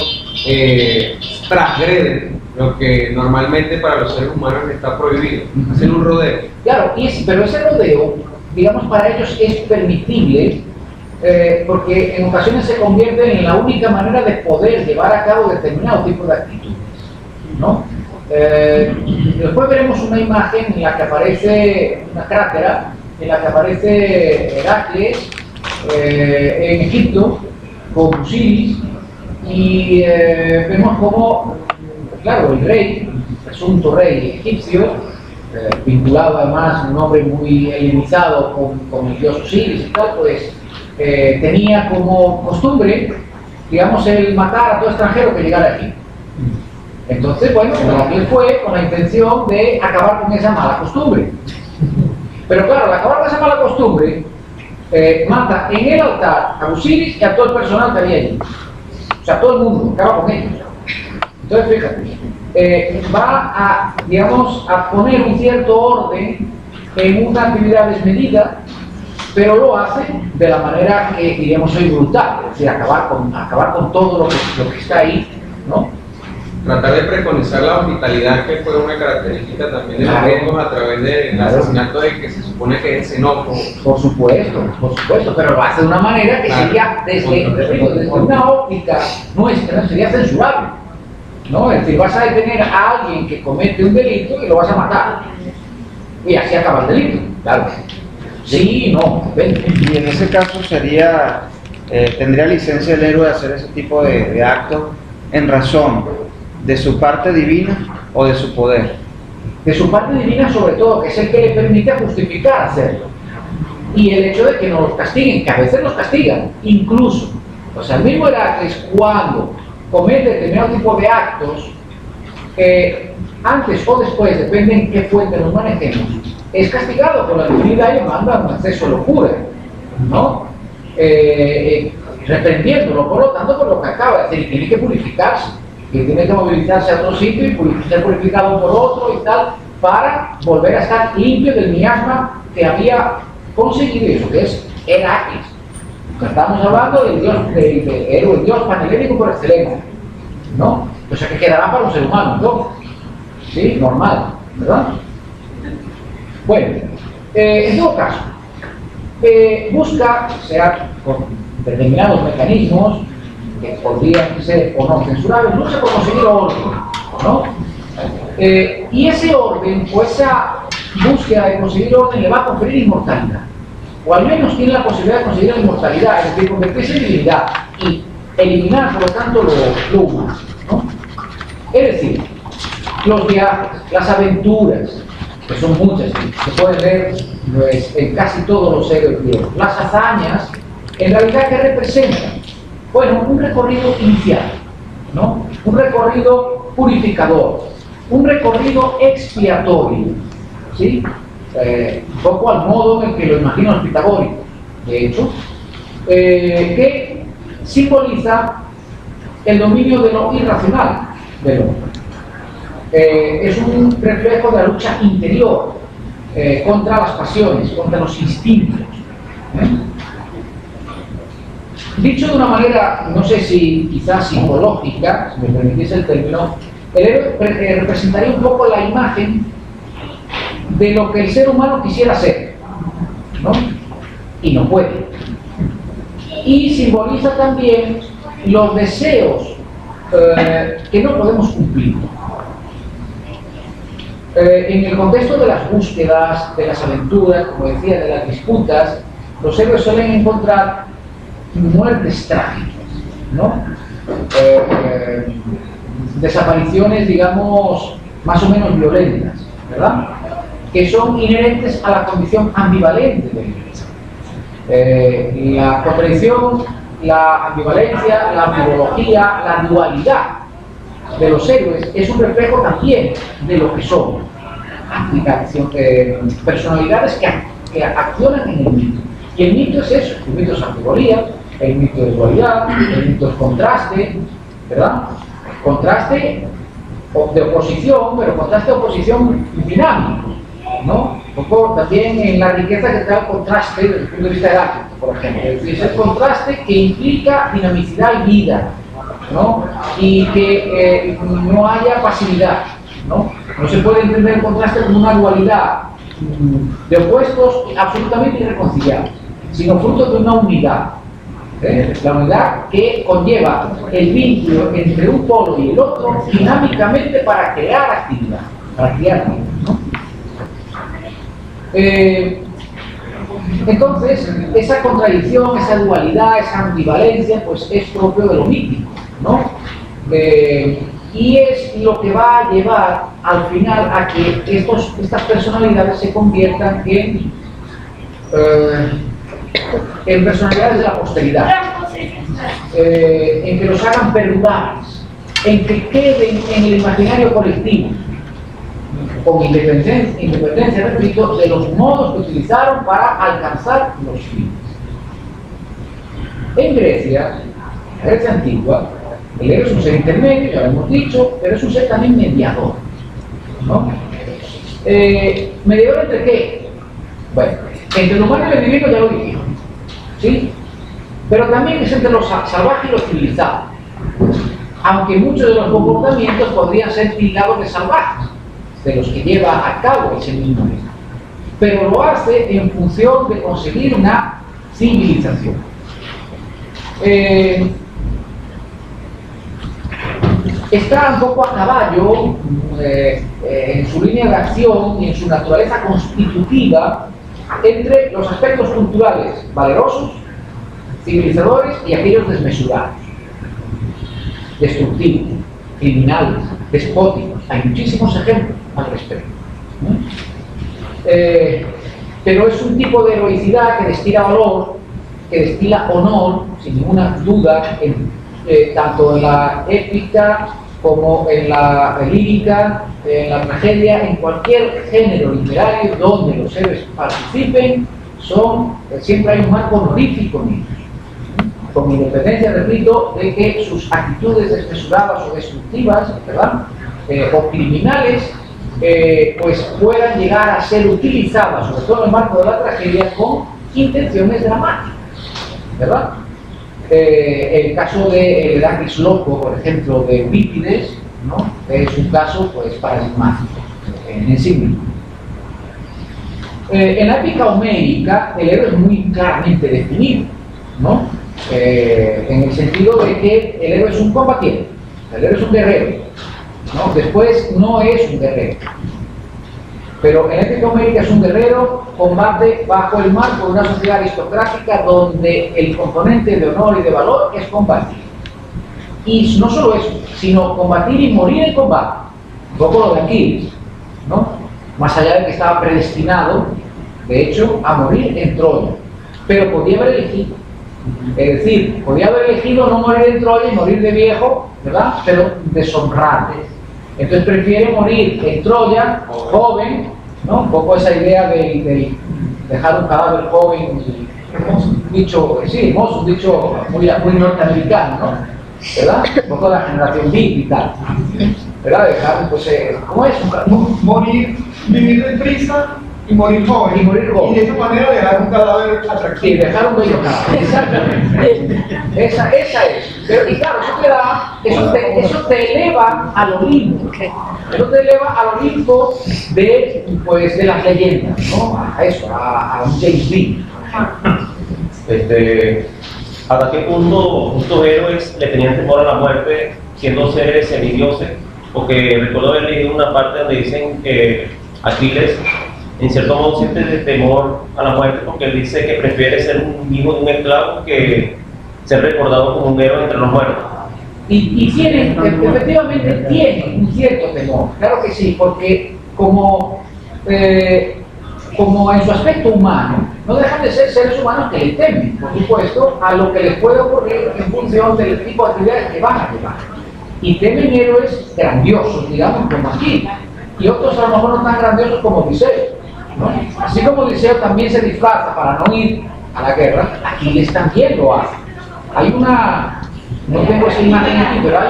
transgreden lo que normalmente para los seres humanos está prohibido? Hacen un rodeo. Claro, pero ese rodeo, digamos, para ellos es permitible, porque en ocasiones se convierte en la única manera de poder llevar a cabo determinado tipo de actitudes, ¿no? Después veremos una imagen en la que aparece una crátera, en la que aparece Heracles en Egipto con Osiris, y vemos como, claro, el rey, el presunto rey egipcio, vinculado además, un hombre muy helenizado con el dios Osiris y tal, pues tenía como costumbre, digamos, el matar a todo extranjero que llegara aquí. Entonces, bueno, Heracles fue con la intención de acabar con esa mala costumbre. Pero claro, al acabar con esa mala costumbre, mata en el altar a Osiris y a todo el personal que había allí. O sea, todo el mundo, acaba con ellos. Entonces, fíjate, va a, digamos, a poner un cierto orden en una actividad desmedida, pero lo hace de la manera que, diríamos, hoy brutal, es decir, acabar con todo lo que está ahí, ¿no? Tratar de preconizar la hospitalidad, que fue una característica también de los griegos a través del asesinato de que se supone que es xenófobo. Por supuesto, pero lo hace de una manera que sería, desde una óptica nuestra, sería censurable, ¿no? Es decir, vas a detener a alguien que comete un delito y lo vas a matar, y así acaba el delito, claro. Sí, no, ven. Y en ese caso tendría licencia el héroe de hacer ese tipo de actos en razón de su parte divina o de su poder. De su parte divina, sobre todo, que es el que le permite justificar hacerlo. Y el hecho de que nos castiguen, que a veces nos castigan, incluso. O sea, el mismo Heracles, cuando comete determinado tipo de actos, antes o después, depende en qué fuente nos manejemos, es castigado por la divinidad y manda un acceso a locura, ¿no? Reprendiéndolo, por lo tanto, por lo que acaba de decir, tiene que purificarse, que tiene que movilizarse a otro sitio y ser purificado por otro y tal, para volver a estar limpio del miasma que había conseguido, eso que es Heracles. Estamos hablando del dios, del héroe, el dios panhelénico por excelencia, ¿no? O sea, que quedará para un ser humano, ¿no? Sí, normal, ¿verdad? Bueno, en todo caso, busca, sea con determinados mecanismos que podrían ser o no censurables, lucha por conseguir orden, ¿no? Y ese orden, o esa búsqueda de conseguir orden, le va a conferir inmortalidad, o al menos tiene la posibilidad de conseguir la inmortalidad, es decir, convertirse en divinidad y eliminar, por lo tanto, lo humano, ¿no? Es decir, los viajes, las aventuras, que son muchas, se pueden ver pues, en casi todos los héroes griegos, las hazañas, en realidad, ¿qué representan? Bueno, un recorrido inicial, ¿no? Un recorrido purificador, un recorrido expiatorio, ¿sí? Un poco al modo en el que lo imaginan los pitagóricos, de hecho, que simboliza el dominio de lo irracional del hombre. Es un reflejo de la lucha interior contra las pasiones, contra los instintos. Dicho de una manera, no sé si quizás psicológica, si me permitís el término, el héroe representaría un poco la imagen de lo que el ser humano quisiera ser, ¿no? Y no puede. Y simboliza también los deseos que no podemos cumplir. En el contexto de las búsquedas, de las aventuras, como decía, de las disputas, los héroes suelen encontrar muertes trágicas, ¿no? Desapariciones, digamos, más o menos violentas, ¿verdad? Que son inherentes a la condición ambivalente del héroe. La contradicción, la ambivalencia, la ambigología, la dualidad de los héroes es un reflejo también de lo que son personalidades que accionan en el mito. Y el mito es eso, el mito es ambivalía, el mito es dualidad, el mito es contraste, ¿verdad? Contraste de oposición, pero contraste de oposición dinámico, ¿no? Un poco también en la riqueza que trae el contraste desde el punto de vista heráclito, por ejemplo. Es decir, es el contraste que implica dinamicidad y vida, ¿no? Y que no haya pasividad, ¿no? No se puede entender el contraste como una dualidad de opuestos absolutamente irreconciliables, sino fruto de una unidad. La unidad que conlleva el vínculo entre un polo y el otro dinámicamente para crear actividad, para crear vida, ¿no? Entonces, esa contradicción, esa dualidad, esa ambivalencia, pues es propio de lo mítico, ¿no? Y es lo que va a llevar al final a que estas personalidades se conviertan en personalidades de la posteridad, en que los hagan perdurables, en que queden en el imaginario colectivo, con independencia, repito, de los modos que utilizaron para alcanzar los fines. En Grecia, la Grecia antigua, el héroe es un ser intermedio, ya lo hemos dicho, pero es un ser también mediador, ¿no? ¿Mediador entre qué? Bueno, entre lo humano y lo divino ya lo dijimos, ¿sí? Pero también es entre lo salvaje y lo civilizado, aunque muchos de los comportamientos podrían ser tildados de salvajes, de los que lleva a cabo ese mismo héroe, pero lo hace en función de conseguir una civilización. Está un poco a caballo en su línea de acción y en su naturaleza constitutiva entre los aspectos culturales valerosos, civilizadores y aquellos desmesurados, destructivos, criminales, despóticos. Hay muchísimos ejemplos al respecto, ¿no? Pero es un tipo de heroicidad que destila valor, que destila honor, sin ninguna duda, tanto en la épica como en la lírica, en la tragedia, en cualquier género literario donde los héroes participen, siempre hay un marco honorífico en ellos, con independencia, repito, de que sus actitudes desmesuradas o destructivas, ¿verdad? O criminales, pues puedan llegar a ser utilizadas, sobre todo en el marco de la tragedia, con intenciones dramáticas, ¿verdad? El caso de el Heracles loco, por ejemplo, de Eurípides, ¿no? Es un caso pues paradigmático en sí mismo. En la épica homérica, el héroe es muy claramente definido, ¿no? En el sentido de que el héroe es un combatiente, el héroe es un guerrero, ¿no? Después no es un guerrero. Pero en la épica homérica es un guerrero, combate bajo el marco de una sociedad aristocrática donde el componente de honor y de valor es combatir. Y no solo eso, sino combatir y morir en combate. Un poco lo de Aquiles, ¿no? Más allá de que estaba predestinado, de hecho, a morir en Troya. Pero podía haber elegido. Es decir, podía haber elegido no morir en Troya y morir de viejo, ¿verdad? Pero deshonrado. Entonces prefiere morir en Troya, joven, ¿no? Un poco esa idea de dejar un cadáver joven, un dicho, sí, un dicho muy norteamericano, ¿no? ¿Verdad? Un poco de la generación beat y tal, ¿verdad? Dejar, pues, ¿cómo es? Morir, vivir deprisa y morir joven. Y morir joven. Y de esa manera dejar un cadáver Sí, atractivo. dejar un bello cadáver. Exactamente. Esa es. Pero, y claro, eso te eleva al Olimpo. Eso te eleva al Olimpo de las leyendas, ¿no? A eso, a un James Dean. ¿Hasta qué punto estos héroes le tenían temor a la muerte siendo seres semidioses? Porque recuerdo haber leído una parte donde dicen que Aquiles en cierto modo siente temor a la muerte porque él dice que prefiere ser un hijo de un esclavo que ser recordado como un héroe entre los muertos. Y efectivamente tienen un cierto temor, claro que sí, porque como en su aspecto humano, no dejan de ser seres humanos que le temen, por supuesto, a lo que les puede ocurrir en función del tipo de actividades que van a llevar. Y temen héroes grandiosos, digamos, como aquí, y otros a lo mejor no tan grandiosos como Odiseo, ¿no? Así como Odiseo también se disfraza para no ir a la guerra, Aquiles también lo hace. Hay una, no tengo esa imagen aquí, pero hay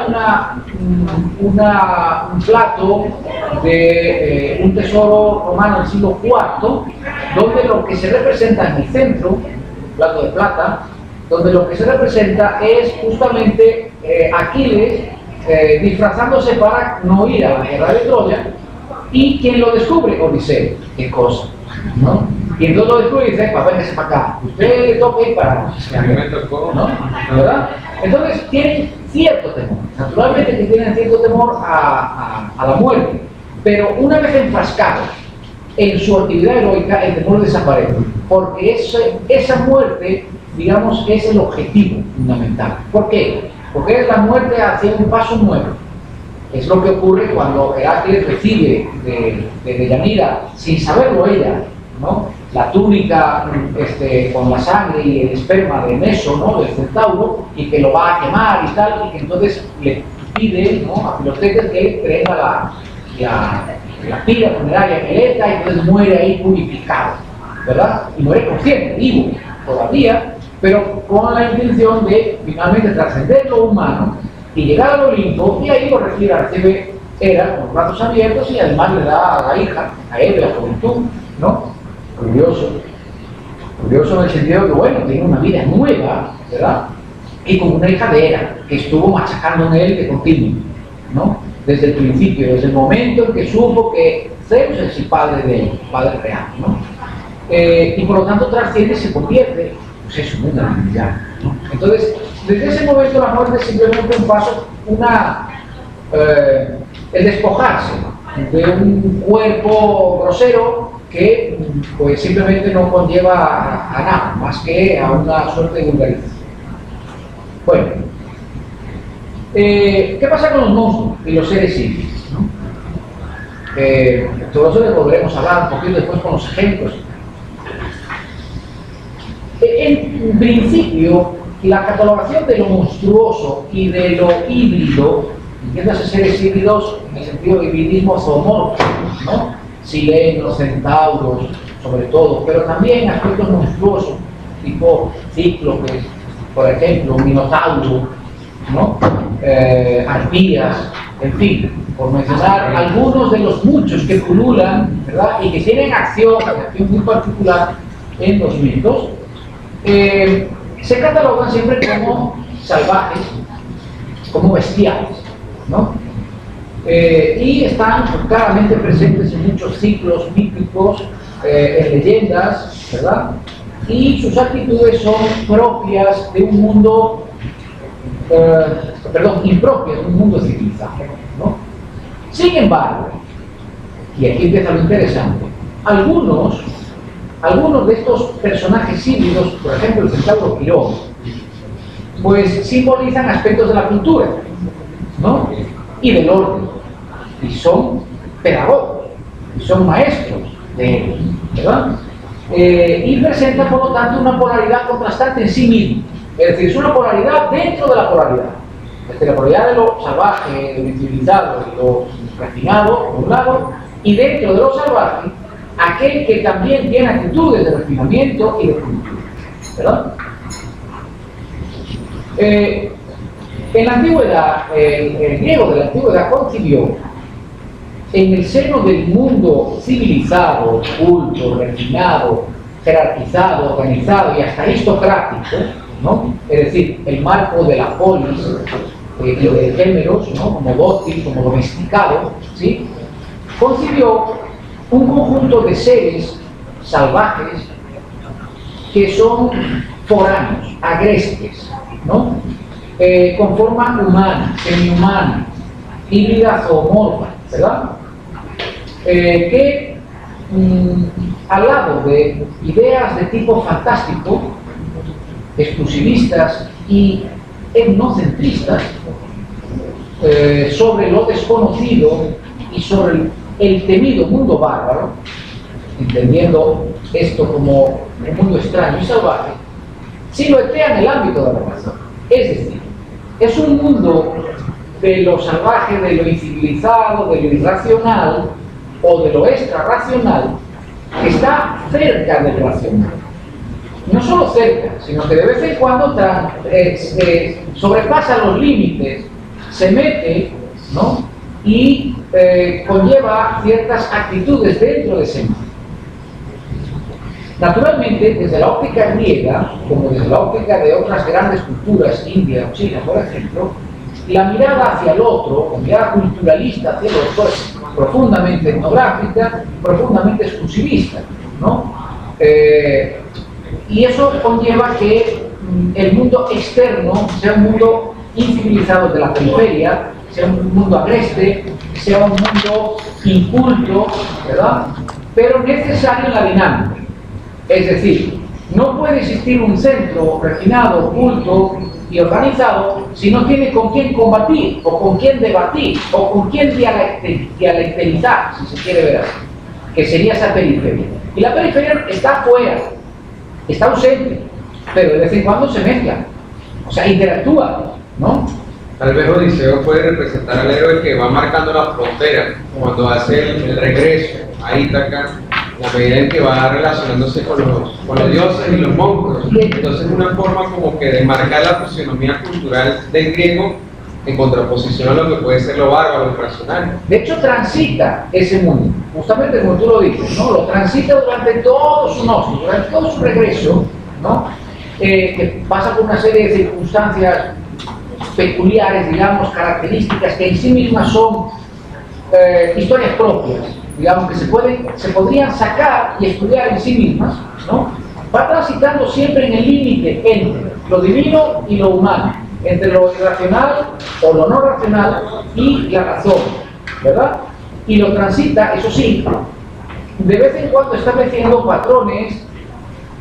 un plato de un tesoro romano del siglo IV, donde lo que se representa en el centro, un plato de plata, donde lo que se representa es justamente Aquiles disfrazándose para no ir a la guerra de Troya, y quien lo descubre, Odiseo. ¿Qué cosa? ¿No? Y entonces lo descubre y dice, véngase para acá, usted le toca ir para A mí me tocó. ¿no? ¿Verdad? Entonces tienen cierto temor, naturalmente que tienen cierto temor a la muerte, pero una vez enfrascados en su actividad heroica, el temor desaparece, porque esa muerte, digamos, es el objetivo fundamental. ¿Por qué? Porque es la muerte hacia un paso nuevo. Es lo que ocurre cuando Heracles recibe de Deyanira, sin saberlo ella, ¿no? La túnica con la sangre y el esperma de Neso, ¿no? Del centauro, y que lo va a quemar y tal, y que entonces le pide, ¿no? A Filoctetes que traiga la pira funeraria Meleta, y entonces muere ahí purificado, ¿verdad? Y muere consciente, vivo todavía, pero con la intención de finalmente trascender lo humano y llegar al Olimpo, y ahí lo recibe Hera con los brazos abiertos, y además le da a la hija, a él de la juventud, ¿no? Curioso en el sentido de que, bueno, tiene una vida nueva, ¿verdad? Y como una hija de Hera, que estuvo machacando en él de continuo, ¿no? Desde el principio, desde el momento en que supo que Zeus es el padre de él, padre real, ¿no? Y por lo tanto trasciende y se convierte, pues eso, en una divinidad, ¿no? Entonces, desde ese momento la muerte es simplemente un paso, el despojarse de un cuerpo grosero que pues simplemente no conlleva a nada, más que a una suerte de vulgarización. Bueno, ¿qué pasa con los monstruos y los seres psíquicos, ¿no? Todo eso le volveremos a hablar un poquito después con los ejemplos. En principio, la catalogación de lo monstruoso y de lo híbrido, entiéndase seres híbridos en el sentido de hibridismo zoomorfo, ¿no? Silenos, centauros, sobre todo, pero también aspectos monstruosos, tipo cíclopes, por ejemplo, un minotauro, ¿no? Arpías, en fin, por mencionar algunos de los muchos que pululan, ¿verdad? Y que tienen acción muy particular en los mitos, se catalogan siempre como salvajes, como bestiales, ¿no? Y están claramente presentes en muchos ciclos míticos en leyendas, ¿verdad? Y sus actitudes son propias de un mundo, impropias de un mundo civilizado, ¿no? Sin embargo, y aquí empieza lo interesante, algunos de estos personajes híbridos, por ejemplo el centauro Quirón, pues simbolizan aspectos de la cultura, ¿no? Y del orden, y son pedagogos, y son maestros de ellos, ¿verdad? Y presenta por lo tanto una polaridad contrastante en sí mismo, es decir, es una polaridad dentro de la polaridad, desde la polaridad de lo salvaje, de lo civilizado, de lo refinado, por un lado, y dentro de lo salvaje, aquel que también tiene actitudes de refinamiento y de cultura, ¿verdad? En la antigüedad, el griego de la antigüedad concibió en el seno del mundo civilizado, culto, refinado, jerarquizado, organizado y hasta aristocrático, ¿no? Es decir, el marco de la polis, de géneros, ¿no? Como dócil, como domesticado, ¿sí? Concibió un conjunto de seres salvajes que son foráneos, agrestes, ¿no? Con forma humana, semihumana, híbrida zoomorfa, ¿verdad? Que al lado de ideas de tipo fantástico, exclusivistas y etnocentristas, sobre lo desconocido y sobre el temido mundo bárbaro, entendiendo esto como un mundo extraño y salvaje, siluetean el ámbito de la razón. Es decir, es un mundo de lo salvaje, de lo incivilizado, de lo irracional o de lo extrarracional, que está cerca del racional. No solo cerca, sino que de vez en cuando sobrepasa los límites, se mete, ¿no? Y conlleva ciertas actitudes dentro de ese mundo. Naturalmente, desde la óptica griega, como desde la óptica de otras grandes culturas, India o China, por ejemplo, la mirada hacia el otro, la mirada culturalista hacia el otro, es profundamente etnográfica, profundamente exclusivista, ¿no? Y eso conlleva que el mundo externo sea un mundo incivilizado de la periferia, sea un mundo agreste, sea un mundo inculto, ¿verdad? Pero necesario en la dinámica. Es decir, no puede existir un centro refinado, culto y organizado si no tiene con quién combatir, o con quién debatir, o con quién dialectalizar, si se quiere ver así, que sería esa periferia. Y la periferia está afuera, está ausente, pero de vez en cuando se mezcla, o sea, interactúa, ¿no? Tal vez Odiseo puede representar al héroe que va marcando la frontera cuando hace el regreso a Ítaca, la medida en que va relacionándose con los dioses y los monstruos. Entonces es una forma como que de marcar la fisionomía cultural del griego en contraposición a lo que puede ser lo bárbaro, lo racional. De hecho, transita ese mundo, justamente como tú lo dices, ¿no? Lo transita durante todo su nostro, durante todo su regreso, ¿no? Que pasa por una serie de circunstancias peculiares, digamos, características que en sí mismas son historias propias, digamos, que se podrían sacar y estudiar en sí mismas, ¿no? Va transitando siempre en el límite entre lo divino y lo humano, entre lo irracional o lo no racional y la razón, ¿verdad? Y lo transita, eso sí, de vez en cuando estableciendo patrones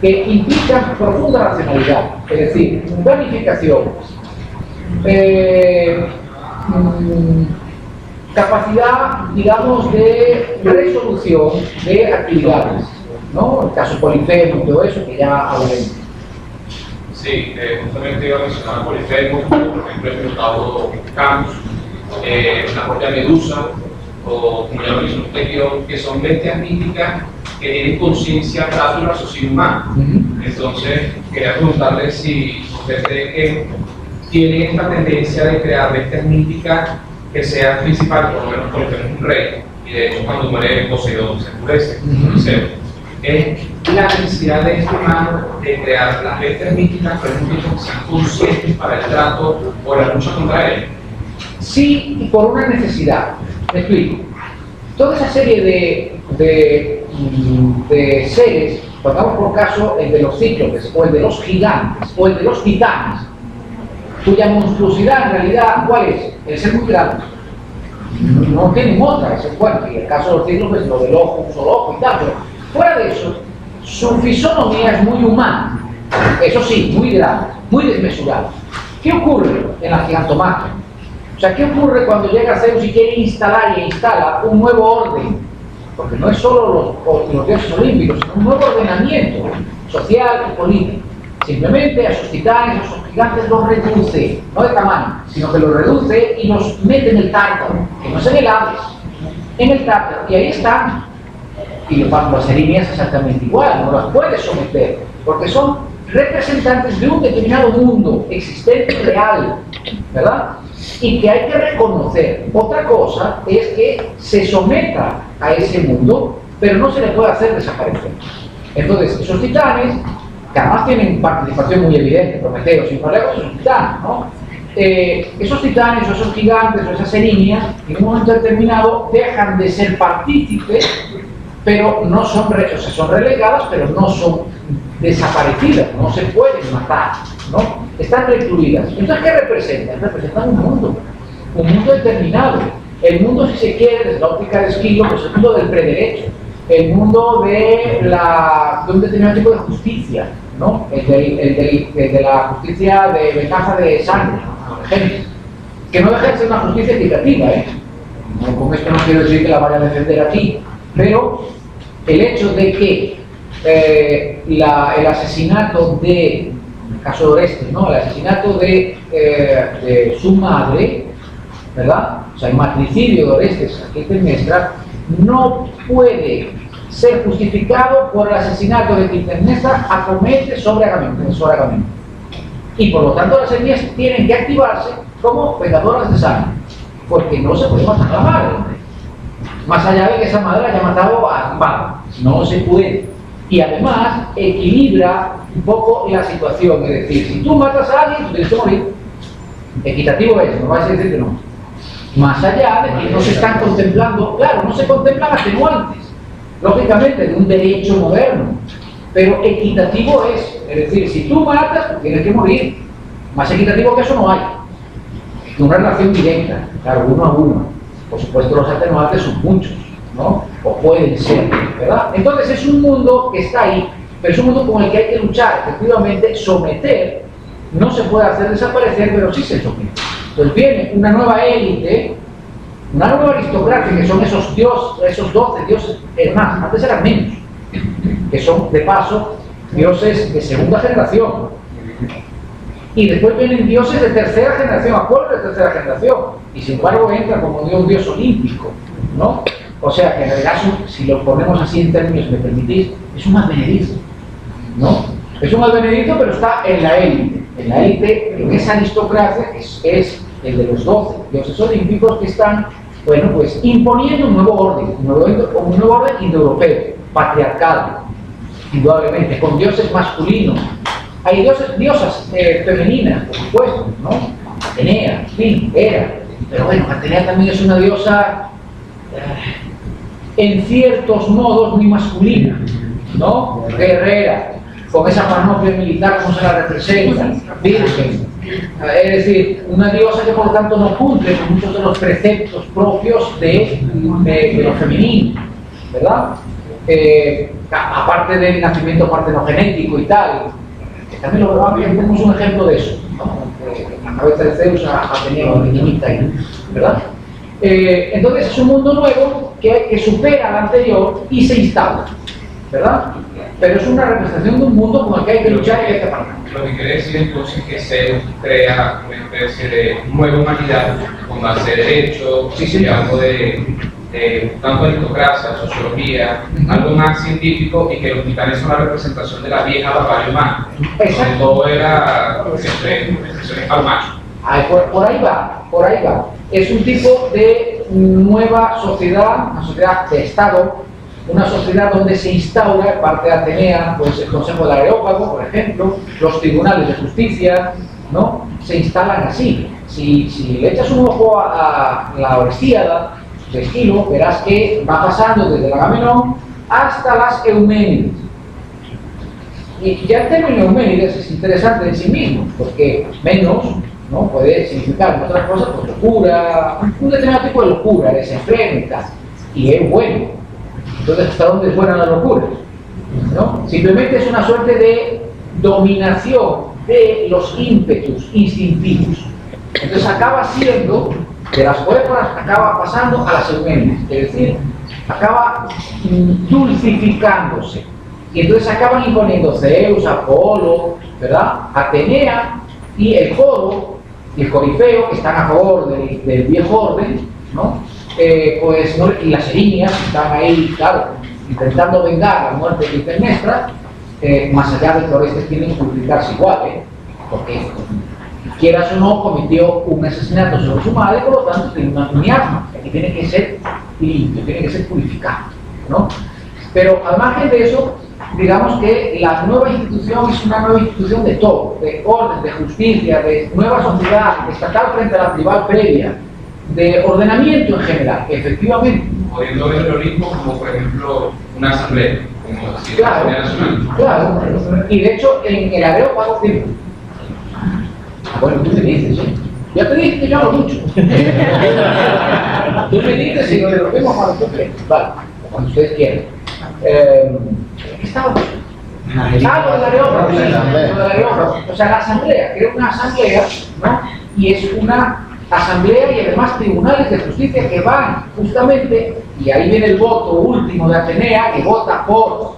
que implican profunda racionalidad, es decir, planificación, capacidad, digamos, de resolución de actividades, ¿no? El caso Polifemo y todo eso que ya hablaremos. Sí, justamente iba a mencionar a Polifemo, por ejemplo, el Minotauro Camus, la propia Medusa, o como ya lo hizo usted, que son bestias místicas que tienen conciencia tras el raciocinio humano. Entonces, quería preguntarle si usted cree que tiene esta tendencia de crear bestias místicas que sean principales, por lo menos por ejemplo un rey, y de hecho cuando muere Poseidón se enfurece. Entonces, es la necesidad de este humano de crear las bestias místicas, por ejemplo, que sean conscientes para el trato o la lucha contra él. Sí, y por una necesidad. Me explico. Toda esa serie de de seres, pongamos por caso el de los cíclopes, o el de los gigantes, o el de los titanes, cuya monstruosidad en realidad, ¿cuál es? El ser muy grande. No tienen otra, es el cual, y el caso de los cíclopes, lo del ojo, un solo ojo y tal, pero fuera de eso, su fisonomía es muy humana, eso sí, muy grande, muy desmesurada. ¿Qué ocurre en la gigantomaquia? O sea, ¿qué ocurre cuando llega Zeus y quiere instalar y instala un nuevo orden? Porque no es solo los dioses olímpicos, sino un nuevo ordenamiento social y político. Simplemente a sus titanes, a sus gigantes los reduce, no de tamaño, sino que los reduce y los mete en el Tártaro, que no es en el Hades, en el Tártaro, y ahí están. Y las erinias exactamente igual, no las puedes someter, porque son representantes de un determinado mundo existente real, ¿verdad? Y que hay que reconocer. Otra cosa es que se someta a ese mundo, pero no se le puede hacer desaparecer. Entonces, esos titanes, que además tienen participación muy evidente, Prometeo, sin problemas, esos titanes, ¿no? Esos titanes o esos gigantes o esas erinias, en un momento determinado, dejan de ser partícipes, pero no son, o sea, son relegadas, pero no son desaparecidas, no se pueden matar, ¿no? Están recluidas. Entonces, ¿qué representan? Representan un mundo determinado. El mundo, si se quiere, desde la óptica de Esquilo, pues el mundo del prederecho, el mundo de un determinado tipo de justicia, ¿no? El de la justicia de venganza de sangre, por ejemplo, que no deja de ser una justicia equitativa, ¿eh? No, con esto no quiero decir que la vaya a defender aquí, pero el hecho de que el asesinato en el caso de Orestes, ¿no? El asesinato de su madre, ¿verdad? O sea, el matricidio de Orestes a Clitemnestra no puede ser justificado por el asesinato de Clitemnestra acomete sobre Agamenón. Y por lo tanto las erinias tienen que activarse como vengadoras de sangre, porque no se puede matar a la madre, más allá de que esa madre haya matado a Amparo, no se puede. Y además equilibra un poco la situación, es decir, si tú matas a alguien, tú tienes que morir. Equitativo es, no vais a decir que no. Más allá de que no se están contemplando, claro, no se contemplan atenuantes, lógicamente, de un derecho moderno, pero equitativo es decir, si tú matas, tú tienes que morir. Más equitativo que eso no hay. Una relación directa, claro, uno a uno. Por supuesto, los atenuantes son muchos, ¿no? O pueden ser, ¿verdad? Entonces es un mundo que está ahí, pero es un mundo con el que hay que luchar, efectivamente, someter. No se puede hacer desaparecer, pero sí se somete. Entonces viene una nueva élite, una nueva aristocracia, que son esos 12 dioses, es más, antes eran menos, que son, de paso, dioses de segunda generación. Y después vienen dioses de tercera generación, acuerdos de tercera generación, y sin embargo entra como un dios olímpico, ¿no? O sea que en realidad, si lo ponemos así en términos, me permitís, es un advenedizo, ¿no? Es un advenedizo, pero está en la élite, en esa aristocracia que es el de los 12 dioses olímpicos que están, bueno, pues imponiendo un nuevo orden indoeuropeo, patriarcal, indudablemente, con dioses masculinos. Hay diosas femeninas, por supuesto, ¿no? Atenea, en fin, Hera. Pero bueno, Atenea también es una diosa, en ciertos modos, muy masculina, ¿no? Guerrera, con esa panoplia militar como se la representa, virgen. Es decir, una diosa que por lo tanto no cumple con muchos de los preceptos propios de lo femenino, ¿verdad? Aparte del nacimiento partenogenético y tal, que también tenemos un ejemplo de eso, ¿no? La cabeza de Zeus Atenea una pequeñita ahí, ¿verdad? Entonces es un mundo nuevo que supera al anterior y se instala, ¿verdad? Pero es una representación de un mundo con el que hay que luchar y hay que apartar. Lo que quiere decir entonces que Zeus crea una especie de nueva humanidad con base de derecho, y algo de tanto aristocracia, sociología, algo más científico, y que los titanes son la representación de la vieja barbarie humana. Donde todo era siempre expresiones al macho. Por ahí va. Es un tipo de nueva sociedad, una sociedad de Estado, una sociedad donde se instaura, parte de Atenea, pues el Consejo del Areópago, por ejemplo, los tribunales de justicia, ¿no? Se instalan así. Si le echas un ojo a la Orestiada de Esquilo, verás que va pasando desde el Agamenón hasta las Euménides. Y ya el término Euménides es interesante en sí mismo, porque menos, ¿no?, puede significar otras cosas, pues locura, un determinado tipo de locura, desenfreno y tal, y es bueno. Entonces, ¿hasta dónde es buena la locura? ¿No? Simplemente es una suerte de dominación de los ímpetus instintivos. Entonces acaba siendo, de las poéforas acaba pasando a las Euménides, es decir, acaba dulcificándose. Y entonces acaban imponiendo Zeus, Apolo, ¿verdad?, Atenea y el coro y el corifeo, que están a favor del viejo orden, ¿no? Pues, ¿no?, y las erinias están ahí, claro, intentando vengar la muerte de Clitemnestra, más allá de que Orestes tiene que purificarse igual, porque quieras o no cometió un asesinato sobre su madre, por lo tanto tiene una miasma que tiene que ser limpio, tiene que ser purificado, ¿no? Pero al margen de eso, digamos que la nueva institución es una nueva institución de todo, de orden, de justicia, de nueva sociedad, estatal frente a la tribal previa, de ordenamiento en general, efectivamente. Pudiendo ver el peronismo como, por ejemplo, una asamblea, como decir, Claro, la Asamblea Nacional. claro. Y de hecho, en el Areópago tiempo. Bueno, tú me dices, ¿eh? Ya te dije que yo hablo mucho. Tú me dices y lo vemos cuando tú quieras. Vale, cuando ustedes quieran. ¿Qué estaba? Lo del Areópago, sí, lo del Areópago. O sea, la asamblea, que era una asamblea, ¿no? Y es una asamblea y además tribunales de justicia que van justamente, y ahí viene el voto último de Atenea, que vota por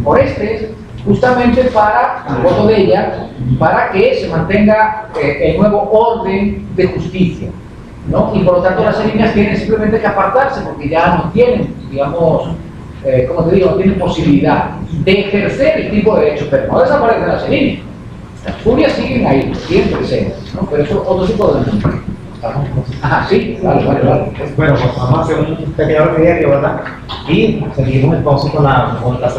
Orestes, justamente para, el voto de ella, para que se mantenga el nuevo orden de justicia, ¿no? Y por lo tanto las erinias tienen simplemente que apartarse porque ya no tienen, digamos, como te digo, no tienen posibilidad de ejercer el tipo de derecho, pero no desaparecen las erinias. Las furias siguen ahí, siguen presentes, ¿no? Pero eso es otro tipo de movimiento. Ajá, sí, vale. Bueno, pues vamos a hacer un pequeño requerimiento, ¿verdad? Y seguimos entonces con la segunda